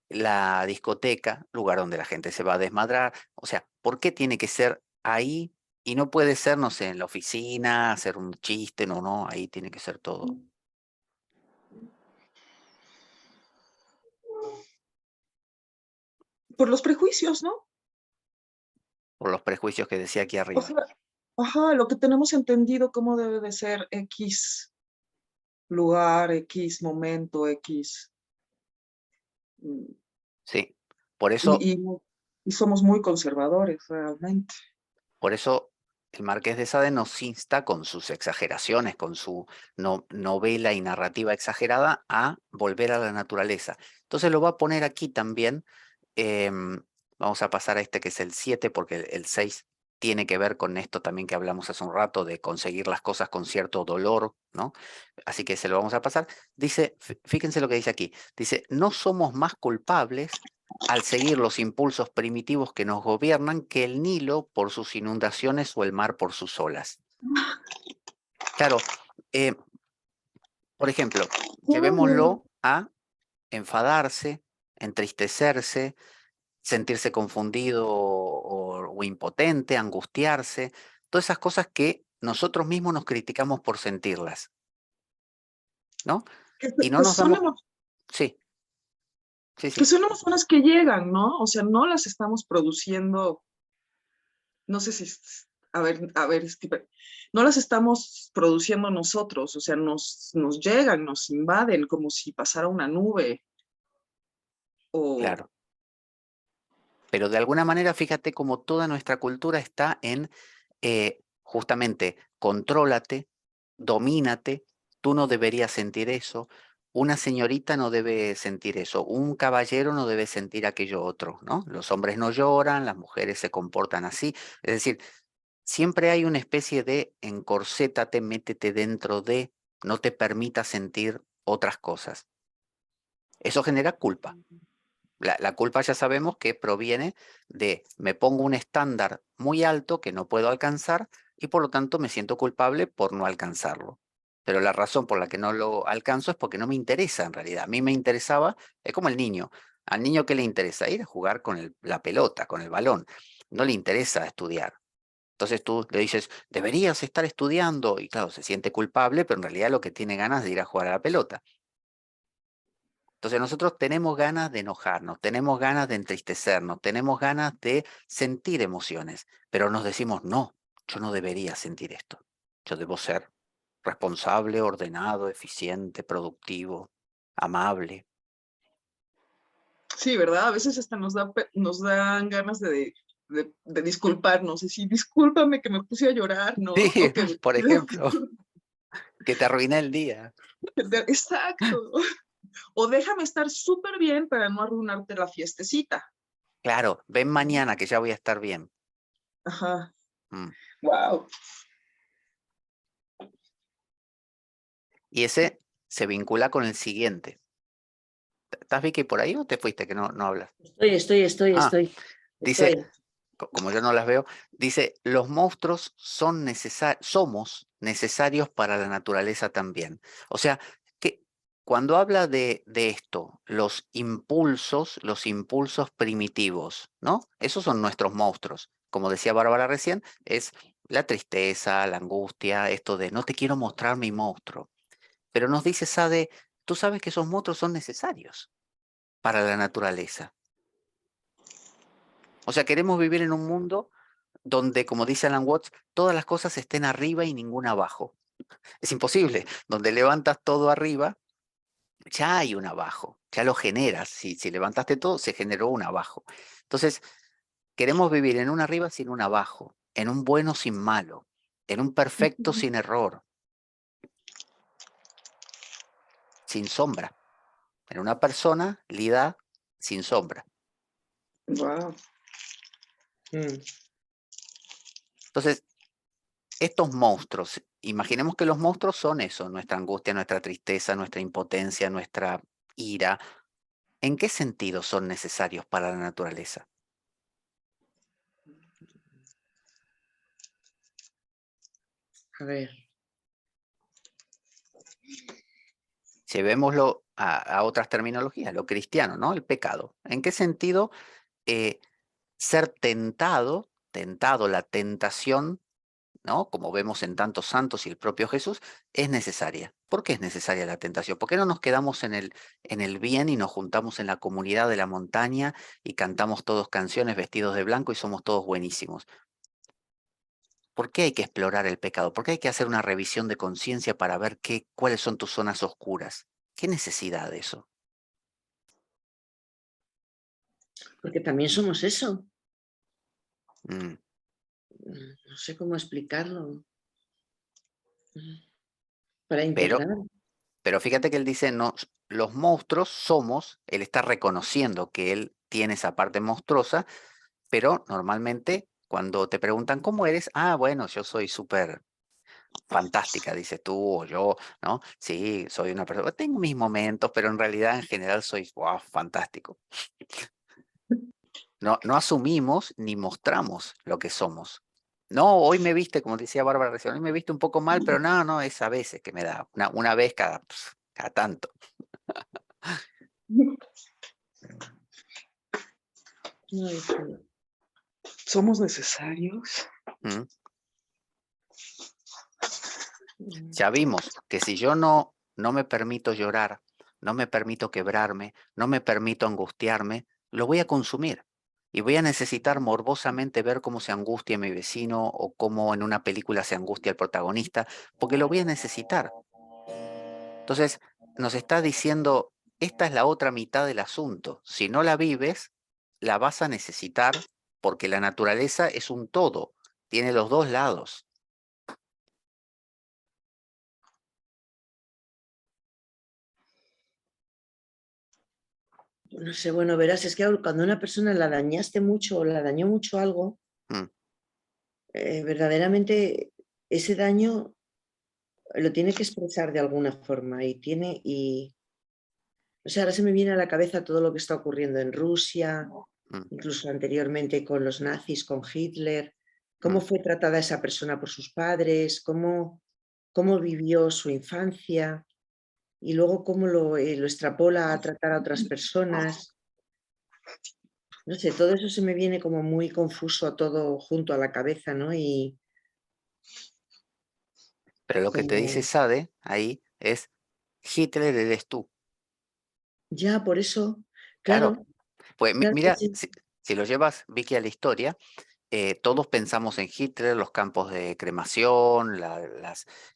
la discoteca, lugar donde la gente se va a desmadrar. O sea, ¿por qué tiene que ser ahí y no puede ser, no sé, en la oficina, hacer un chiste? No, no, ahí tiene que ser todo. Por los prejuicios, ¿no? Por los prejuicios que decía aquí O arriba. sea, ajá, lo que tenemos entendido cómo debe de ser X lugar, X momento, X. mm, Sí, por eso, Y, y, y somos muy conservadores, realmente. por eso el Marqués de Sade nos insta con sus exageraciones, con su novela y narrativa exagerada, a volver a la naturaleza. Entonces lo va a poner aquí también. Vamos a pasar a este que es el 7, porque el 6 tiene que ver con esto también que hablamos hace un rato, de conseguir las cosas con cierto dolor, ¿no? Así que se lo vamos a pasar. Dice, fíjense lo que dice aquí. Dice, no somos más culpables al seguir los impulsos primitivos que nos gobiernan que el Nilo por sus inundaciones o el mar por sus olas. Claro, eh, por ejemplo, llevémoslo a enfadarse, entristecerse, sentirse confundido o impotente, angustiarse, todas esas cosas que nosotros mismos nos criticamos por sentirlas, ¿no? Que, Y no que nos son, damos, sí, sí, que sí, son emociones que llegan, ¿no? O sea, no las estamos produciendo, no sé si, a ver, es que, no las estamos produciendo nosotros, o sea, nos llegan, nos invaden como si pasara una nube o... claro. Pero de alguna manera, fíjate cómo toda nuestra cultura está en justamente contrólate, domínate, tú no deberías sentir eso, una señorita no debe sentir eso, un caballero no debe sentir aquello otro, ¿no? Los hombres no lloran, las mujeres se comportan así, es decir, siempre hay una especie de encorsétate, métete dentro de, no te permita sentir otras cosas. Eso genera culpa. La culpa ya sabemos que proviene de me pongo un estándar muy alto que no puedo alcanzar y por lo tanto me siento culpable por no alcanzarlo. Pero la razón por la que no lo alcanzo es porque no me interesa en realidad. A mí me interesaba, es como el niño. Al niño, ¿qué le interesa? Ir a jugar con la pelota, con el balón. No le interesa estudiar. Entonces tú le dices, deberías estar estudiando. Y claro, se siente culpable, pero en realidad lo que tiene ganas es de ir a jugar a la pelota. Entonces nosotros tenemos ganas de enojarnos, tenemos ganas de entristecernos, tenemos ganas de sentir emociones, pero nos decimos, no, yo no debería sentir esto. Yo debo ser responsable, ordenado, eficiente, productivo, amable. Sí, ¿verdad? A veces hasta nos dan ganas de disculparnos, decir, discúlpame que me puse a llorar, ¿no? Sí, O que, por ejemplo, que te arruiné el día. exacto. O déjame estar súper bien para no arruinarte la fiestecita. Claro, ven mañana que ya voy a estar bien. Ajá. Mm. Wow. Y ese se vincula con el siguiente. ¿Estás Vicky por ahí o te fuiste que no hablas? Ah, dice, Estoy. como yo no las veo, dice, los monstruos somos necesarios para la naturaleza también. O sea, que cuando habla de esto, los impulsos primitivos, ¿no? Esos son nuestros monstruos. Como decía Bárbara recién, es la tristeza, la angustia, esto de no te quiero mostrar mi monstruo. Pero nos dice Sade, tú sabes que esos monstruos son necesarios para la naturaleza. O sea, queremos vivir en un mundo donde, como dice Alan Watts, todas las cosas estén arriba y ninguna abajo. Es imposible. Donde levantas todo arriba, ya hay un abajo, ya lo generas. Si levantaste todo, se generó un abajo. Entonces, queremos vivir en un arriba sin un abajo, en un bueno sin malo, en un perfecto sin error, sin sombra, en una personalidad sin sombra. Wow. Entonces, estos monstruos, imaginemos que los monstruos son eso, nuestra angustia, nuestra tristeza, nuestra impotencia, nuestra ira. ¿En qué sentido son necesarios para la naturaleza? A ver, Llevémoslo a otras terminologías, lo cristiano, ¿no? El pecado. ¿En qué sentido ser tentado, la tentación, ¿no? Como vemos en tantos santos y el propio Jesús, es necesaria? ¿Por qué es necesaria la tentación? ¿Por qué no nos quedamos en el bien y nos juntamos en la comunidad de la montaña y cantamos todos canciones vestidos de blanco y somos todos buenísimos? ¿Por qué hay que explorar el pecado? ¿Por qué hay que hacer una revisión de conciencia para ver cuáles son tus zonas oscuras? ¿Qué necesidad de eso? porque también somos eso. Mm, No sé cómo explicarlo. Para Pero, integrar. pero fíjate que él dice, no, los monstruos somos, él está reconociendo que él tiene esa parte monstruosa, pero normalmente cuando te preguntan cómo eres, bueno, yo soy súper fantástica, dices tú o yo, ¿no? Sí, soy una persona, tengo mis momentos, pero en realidad en general soy, wow, fantástico. No asumimos ni mostramos lo que somos. No, hoy me viste, como decía Bárbara recién, hoy me viste un poco mal, pero no, es a veces que me da, una vez cada tanto. Ay, sí. ¿Somos necesarios? ¿Mm? Ya vimos que si yo no me permito llorar, no me permito quebrarme, no me permito angustiarme, lo voy a consumir. Y voy a necesitar morbosamente ver cómo se angustia mi vecino o cómo en una película se angustia el protagonista, porque lo voy a necesitar. Entonces, nos está diciendo, esta es la otra mitad del asunto. Si no la vives, la vas a necesitar porque la naturaleza es un todo, tiene los dos lados. No sé, bueno, verás, es que cuando una persona la dañaste mucho o la dañó mucho algo, Mm, verdaderamente ese daño lo tiene que expresar de alguna forma o sea, ahora se me viene a la cabeza todo lo que está ocurriendo en Rusia, mm, incluso anteriormente con los nazis, con Hitler, cómo mm. fue tratada esa persona por sus padres, cómo vivió su infancia y luego cómo lo extrapola a tratar a otras personas. No sé, todo eso se me viene como muy confuso todo junto a la cabeza, ¿no? Y Pero lo que te dice como, Sade ahí es, Hitler eres tú. ya, por eso, Claro, claro, pues claro, sí, mira, sí, si lo llevas, Vicky, a la historia, todos pensamos en Hitler, los campos de cremación,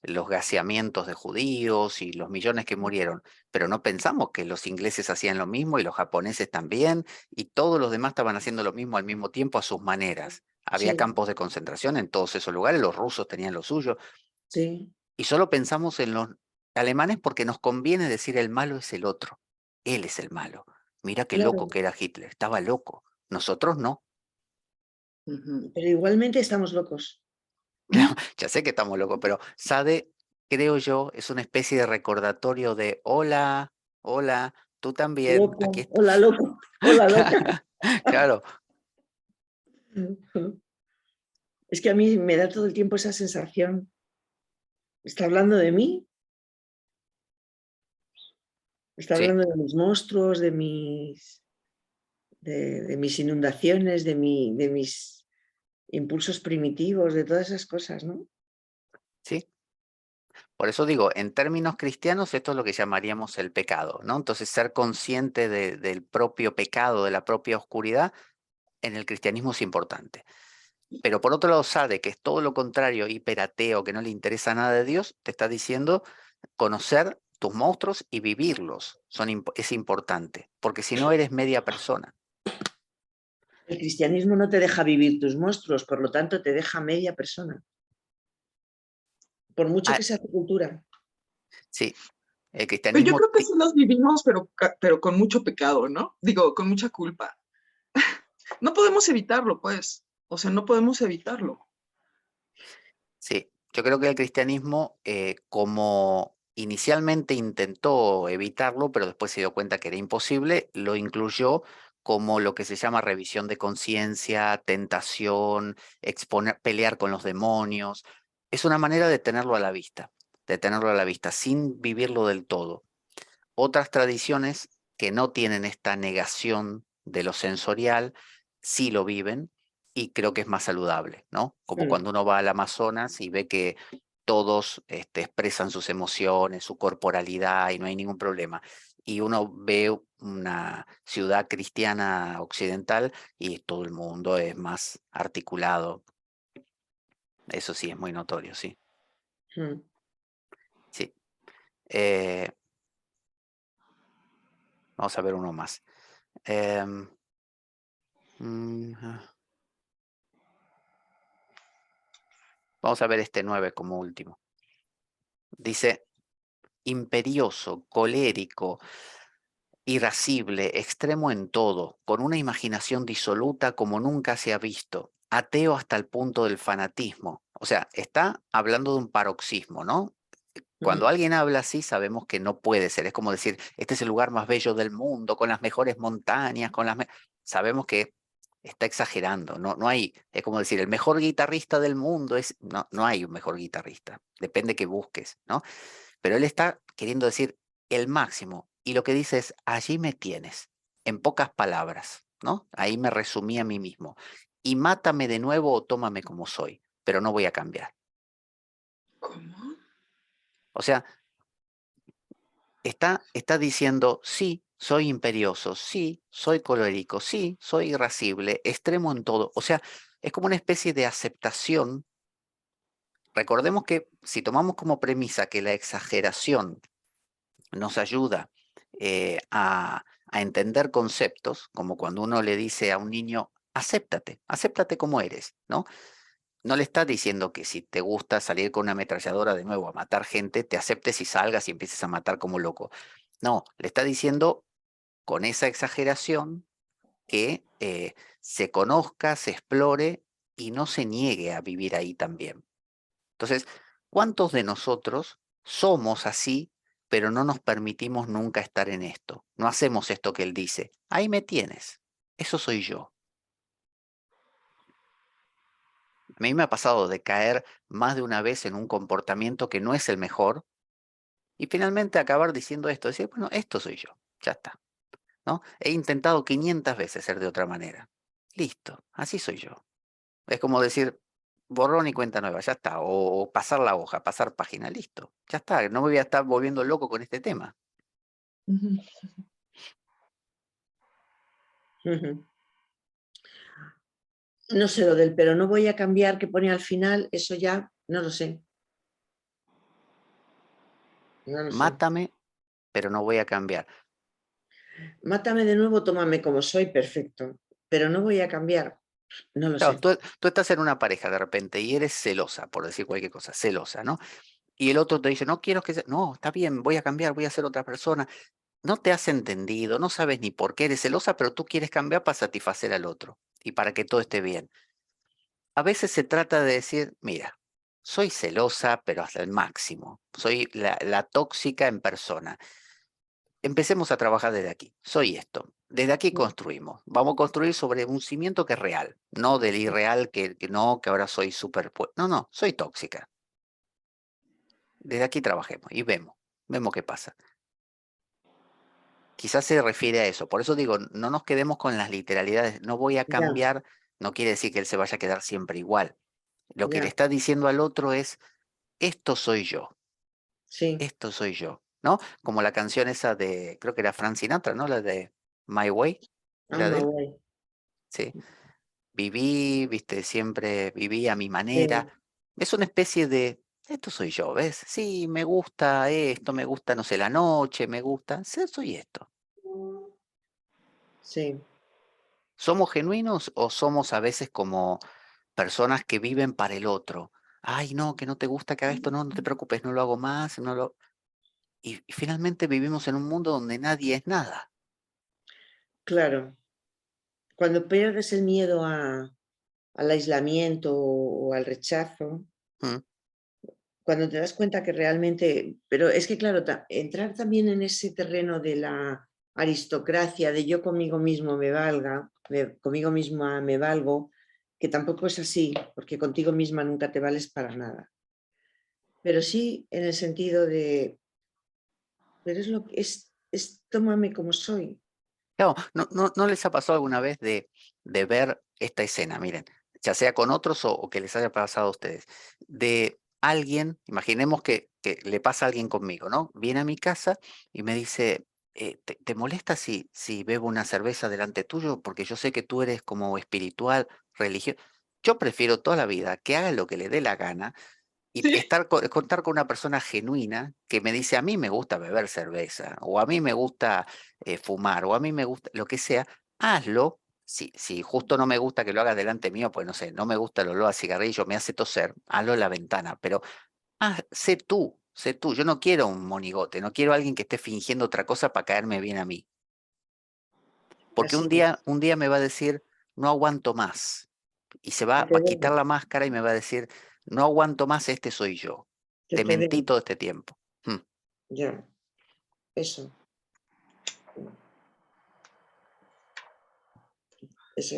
los gaseamientos de judíos y los millones que murieron, pero no pensamos que los ingleses hacían lo mismo y los japoneses también, y todos los demás estaban haciendo lo mismo al mismo tiempo a sus maneras. Había sí, campos de concentración en todos esos lugares, los rusos tenían lo suyo, sí, y solo pensamos en los alemanes porque nos conviene decir el malo es el otro, él es el malo. Mira qué loco claro, que era Hitler, estaba loco. Nosotros no. Ujú. pero igualmente estamos locos. Ya sé que estamos locos, pero Sade, creo yo, es una especie de recordatorio de hola, hola, tú también, aquí Loco, estoy. hola loco, hola loca. Claro, Es que a mí me da todo el tiempo esa sensación. ¿Está hablando de mí? ¿Está sí, hablando de mis monstruos, de mis inundaciones, de mis impulsos primitivos, de todas esas cosas, ¿no? sí. Por eso digo, en términos cristianos, esto es lo que llamaríamos el pecado, ¿no? Entonces, ser consciente del propio pecado, de la propia oscuridad, en el cristianismo es importante. Pero por otro lado, Sade, que es todo lo contrario, hiperateo, que no le interesa nada de Dios, te está diciendo conocer tus monstruos y vivirlos. Es importante, porque si no eres media persona. El cristianismo no te deja vivir tus monstruos, por lo tanto te deja media persona. Por mucho Ah, que sea tu cultura. sí, el Pero cristianismo... yo creo que sí los vivimos, pero con mucho pecado, ¿no? Digo, con mucha culpa. No podemos evitarlo, pues. O sea, no podemos evitarlo. Sí, yo creo que el cristianismo, como inicialmente intentó evitarlo, pero después se dio cuenta que era imposible, lo incluyó como lo que se llama revisión de conciencia, tentación, pelear con los demonios. Es una manera de tenerlo a la vista, sin vivirlo del todo. Otras tradiciones que no tienen esta negación de lo sensorial, sí lo viven y creo que es más saludable, ¿no? Como cuando uno va al Amazonas y ve que todos expresan sus emociones, su corporalidad y no hay ningún problema. Y uno ve una ciudad cristiana occidental y todo el mundo es más articulado. Eso sí, es muy notorio, sí. Mm. Sí. Vamos a ver uno más. Em, Vamos a ver este 9 como último. Dice, imperioso, colérico, irascible, extremo en todo, con una imaginación disoluta como nunca se ha visto, ateo hasta el punto del fanatismo. O sea, está hablando de un paroxismo, ¿no? Cuando alguien habla así, sabemos que no puede ser. Es como decir, este es el lugar más bello del mundo, con las mejores montañas, sabemos que está exagerando. No hay, es como decir, el mejor guitarrista del mundo es, no hay un mejor guitarrista. Depende que busques, ¿no? Pero él está queriendo decir el máximo. Y lo que dice es, allí me tienes, en pocas palabras, ¿no? Ahí me resumí a mí mismo. Y mátame de nuevo o tómame como soy, pero no voy a cambiar. ¿Cómo? O sea, está diciendo, sí, soy imperioso, sí, soy colérico, sí, soy irascible, extremo en todo. O sea, es como una especie de aceptación. Recordemos que si tomamos como premisa que la exageración nos ayuda a entender conceptos, como cuando uno le dice a un niño, acéptate como eres, ¿no? No le está diciendo que si te gusta salir con una ametralladora de nuevo a matar gente, te aceptes y salgas y empieces a matar como loco. No, le está diciendo con esa exageración que se conozca, se explore y no se niegue a vivir ahí también. Entonces, ¿cuántos de nosotros somos así, pero no nos permitimos nunca estar en esto? No hacemos esto que él dice. Ahí me tienes. Eso soy yo. A mí me ha pasado de caer más de una vez en un comportamiento que no es el mejor y finalmente acabar diciendo esto, decir, bueno, esto soy yo, ya está, ¿no? He intentado 500 veces ser de otra manera. Listo, así soy yo. Es como decir, borrón y cuenta nueva, ya está. O pasar la hoja, pasar página, listo. Ya está, no me voy a estar volviendo loco con este tema. Ujú. No sé lo del pero no voy a cambiar que pone al final, eso ya no lo sé. No lo sé. Mátame, pero no voy a cambiar. Mátame de nuevo, tómame como soy, perfecto. Pero no voy a cambiar, no lo Claro, sé. tú estás en una pareja de repente y eres celosa, por decir cualquier cosa, celosa, ¿no? Y el otro te dice, no quiero que sea, no, está bien, voy a cambiar, voy a ser otra persona. No te has entendido, no sabes ni por qué eres celosa, pero tú quieres cambiar para satisfacer al otro y para que todo esté bien. A veces se trata de decir, mira, soy celosa, pero hasta el máximo. Soy la tóxica en persona. Empecemos a trabajar desde aquí. Soy esto. Desde aquí construimos. Vamos a construir sobre un cimiento que es real, no del irreal que no, que ahora soy súper... No, soy tóxica. Desde aquí trabajemos y vemos qué pasa. Quizás se refiere a eso. Por eso digo, no nos quedemos con las literalidades. No voy a Ya, cambiar, no quiere decir que él se vaya a quedar siempre igual. Lo que le ya, está diciendo al otro es, esto soy yo. sí. Esto soy yo, ¿no? Como la canción esa de, creo que era Frank Sinatra, ¿no? La de My Way, I'm ¿era de él? away. Sí. viví, viste, siempre viví a mi manera. Es una especie de, esto soy yo, ¿ves? Sí, me gusta esto, me gusta, no sé, la noche, me gusta, sí, soy esto. Sí, ¿Somos genuinos o somos a veces como personas que viven para el otro? Ay, no, que no te gusta que haga esto, no, no te preocupes, no lo hago más, no lo... Y finalmente vivimos en un mundo donde nadie es nada. claro. Cuando pierdes el miedo al aislamiento o al rechazo, Mm, cuando te das cuenta que realmente, pero es que claro, entrar también en ese terreno de la aristocracia, de yo conmigo mismo me valga, conmigo misma me valgo, que tampoco es así, porque contigo misma nunca te vales para nada. Pero sí en el sentido de, pero es lo que es tómame como soy. Claro, ¿no les ha pasado alguna vez de ver esta escena? Miren, ya sea con otros o que les haya pasado a ustedes, de alguien, imaginemos que le pasa a alguien conmigo, ¿no? Viene a mi casa y me dice, ¿te molesta si bebo una cerveza delante tuyo? Porque yo sé que tú eres como espiritual, religioso. Yo prefiero toda la vida que haga lo que le dé la gana y Sí. contar con una persona genuina que me dice, a mí me gusta beber cerveza, o a mí me gusta fumar, o a mí me gusta lo que sea, hazlo. Si justo no me gusta que lo hagas delante mío, pues no sé, no me gusta el olor a cigarrillo, me hace toser, hazlo en la ventana, pero sé tú, yo no quiero un monigote, no quiero alguien que esté fingiendo otra cosa para caerme bien a mí, porque Así es, un día me va a decir, no aguanto más, y que va te a quitar den, la máscara y me va a decir, no aguanto más, este soy yo. que Te te mentí den, todo este tiempo. Mm, ya, eso, sí,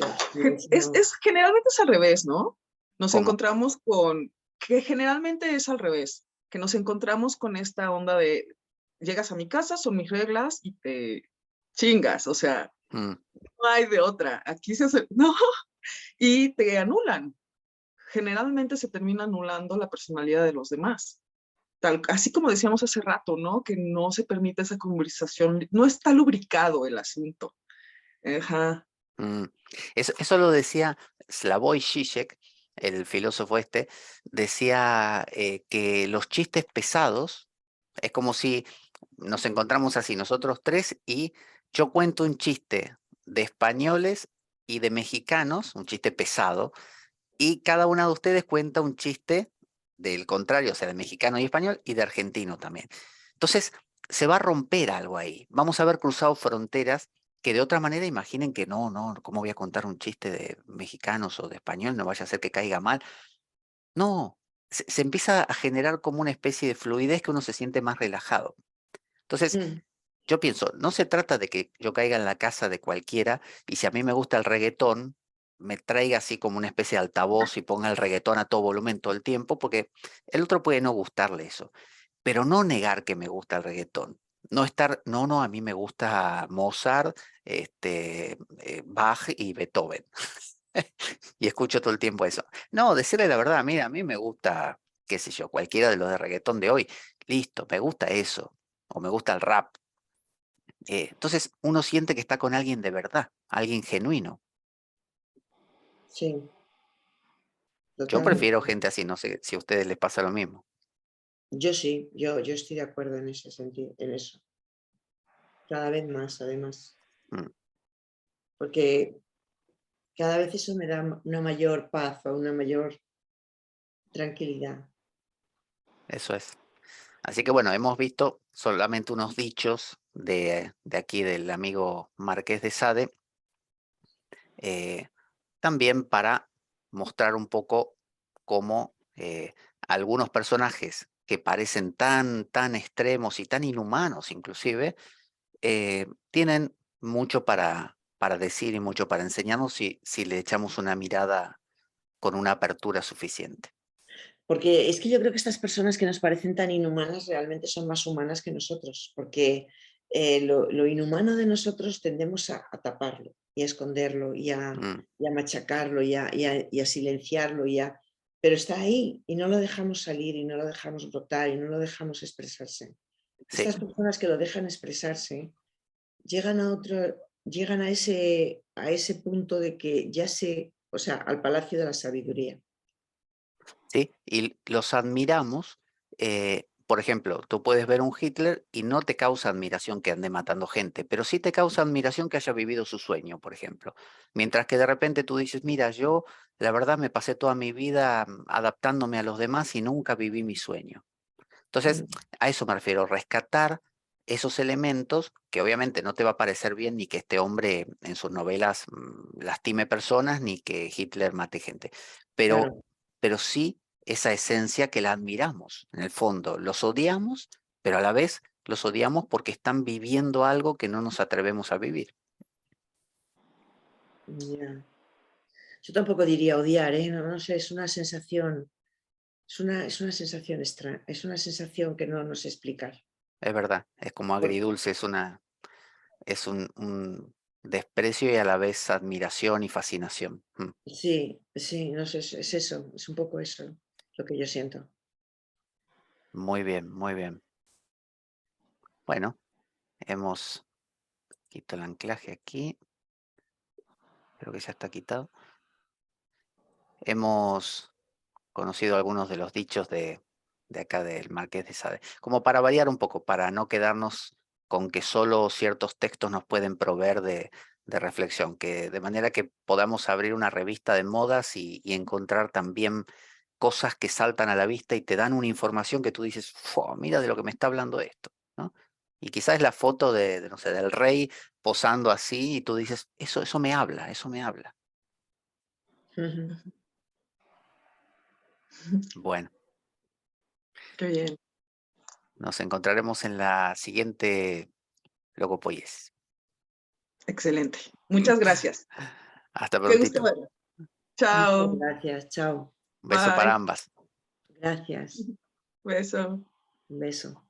Generalmente es al revés, ¿no? Nos ¿Cómo? encontramos con, que generalmente es al revés, que nos encontramos con esta onda de, llegas a mi casa, son mis reglas y te chingas, o sea, Mm, no hay de otra, aquí se hace, no, y te anulan. Generalmente se termina anulando la personalidad de los demás. Así como decíamos hace rato, ¿no? Que no se permite esa conversación, no está lubricado el asunto. Ajá. mm. Eso lo decía Slavoj Žižek, el filósofo este, decía que los chistes pesados es como si nos encontramos así, nosotros tres, y yo cuento un chiste de españoles y de mexicanos, un chiste pesado, y cada una de ustedes cuenta un chiste del contrario, o sea, de mexicano y español, y de argentino también. Entonces, se va a romper algo ahí. Vamos a haber cruzado fronteras que de otra manera imaginen que no, ¿cómo voy a contar un chiste de mexicanos o de español? No vaya a ser que caiga mal. No, se empieza a generar como una especie de fluidez que uno se siente más relajado. Entonces, mm, yo pienso, no se trata de que yo caiga en la casa de cualquiera y si a mí me gusta el reggaetón, me traiga así como una especie de altavoz y ponga el reggaetón a todo volumen todo el tiempo, porque el otro puede no gustarle eso, pero no negar que me gusta el reggaetón. No estar, no, a mí me gusta Mozart, Bach y Beethoven. Y escucho todo el tiempo eso. No, decirle la verdad, mira, a mí me gusta, qué sé yo, cualquiera de los de reggaetón de hoy. Listo, me gusta eso. O me gusta el rap. Entonces uno siente que está con alguien de verdad, alguien genuino. sí, Yo prefiero totalmente. gente así, no sé si a ustedes les pasa lo mismo. Yo sí, yo estoy de acuerdo en ese sentido, en eso. Cada vez más, además, Mm, porque cada vez eso me da una mayor paz o una mayor tranquilidad. eso es. Así que bueno, hemos visto solamente unos dichos de aquí del amigo Marqués de Sade, eh, también para mostrar un poco cómo algunos personajes que parecen tan extremos y tan inhumanos inclusive, tienen mucho para decir y mucho para enseñarnos si le echamos una mirada con una apertura suficiente. Porque es que yo creo que estas personas que nos parecen tan inhumanas realmente son más humanas que nosotros, porque lo inhumano de nosotros tendemos a taparlo y a esconderlo Mm, y a machacarlo y a silenciarlo, pero está ahí y no lo dejamos salir y no lo dejamos brotar y no lo dejamos expresarse. sí, Estas personas que lo dejan expresarse llegan a ese punto de que ya se o sea, al Palacio de la Sabiduría. ¿Sí? Y los admiramos. Por ejemplo, tú puedes ver un Hitler y no te causa admiración que ande matando gente, pero sí te causa admiración que haya vivido su sueño, por ejemplo. Mientras que de repente tú dices, mira, yo la verdad me pasé toda mi vida adaptándome a los demás y nunca viví mi sueño. Entonces, Mm, a eso me refiero, rescatar esos elementos que obviamente no te va a parecer bien ni que este hombre en sus novelas lastime personas ni que Hitler mate gente, pero, claro. pero sí esa esencia que la admiramos. En el fondo, los odiamos, pero a la vez los odiamos porque están viviendo algo que no nos atrevemos a vivir. Ya. Yo tampoco diría odiar, ¿eh? No, no sé, es una sensación, es una sensación extraña, es una sensación que no sé explicar. Es verdad, es como agridulce, es un desprecio y a la vez admiración y fascinación. Sí, sí, no sé, es eso, es un poco eso lo que yo siento. Muy bien, muy bien. Bueno, quito el anclaje aquí. Creo que ya está quitado. Hemos conocido algunos de los dichos de acá del Marqués de Sade. Como para variar un poco, para no quedarnos con que solo ciertos textos nos pueden proveer de reflexión, que de manera que podamos abrir una revista de modas y encontrar también cosas que saltan a la vista y te dan una información que tú dices, "Fua, mira de lo que me está hablando esto", ¿no? Y quizás es la foto no sé, del rey posando así y tú dices, eso me habla, eso me habla. Ujú. Bueno, Qué bien. nos encontraremos en la siguiente Logopoyes. Excelente. Muchas gracias. Hasta Qué gusto prontito. verlo. Muchas Chao. gracias, chao. Un beso para Bye. ambas. Gracias. Beso. Un beso.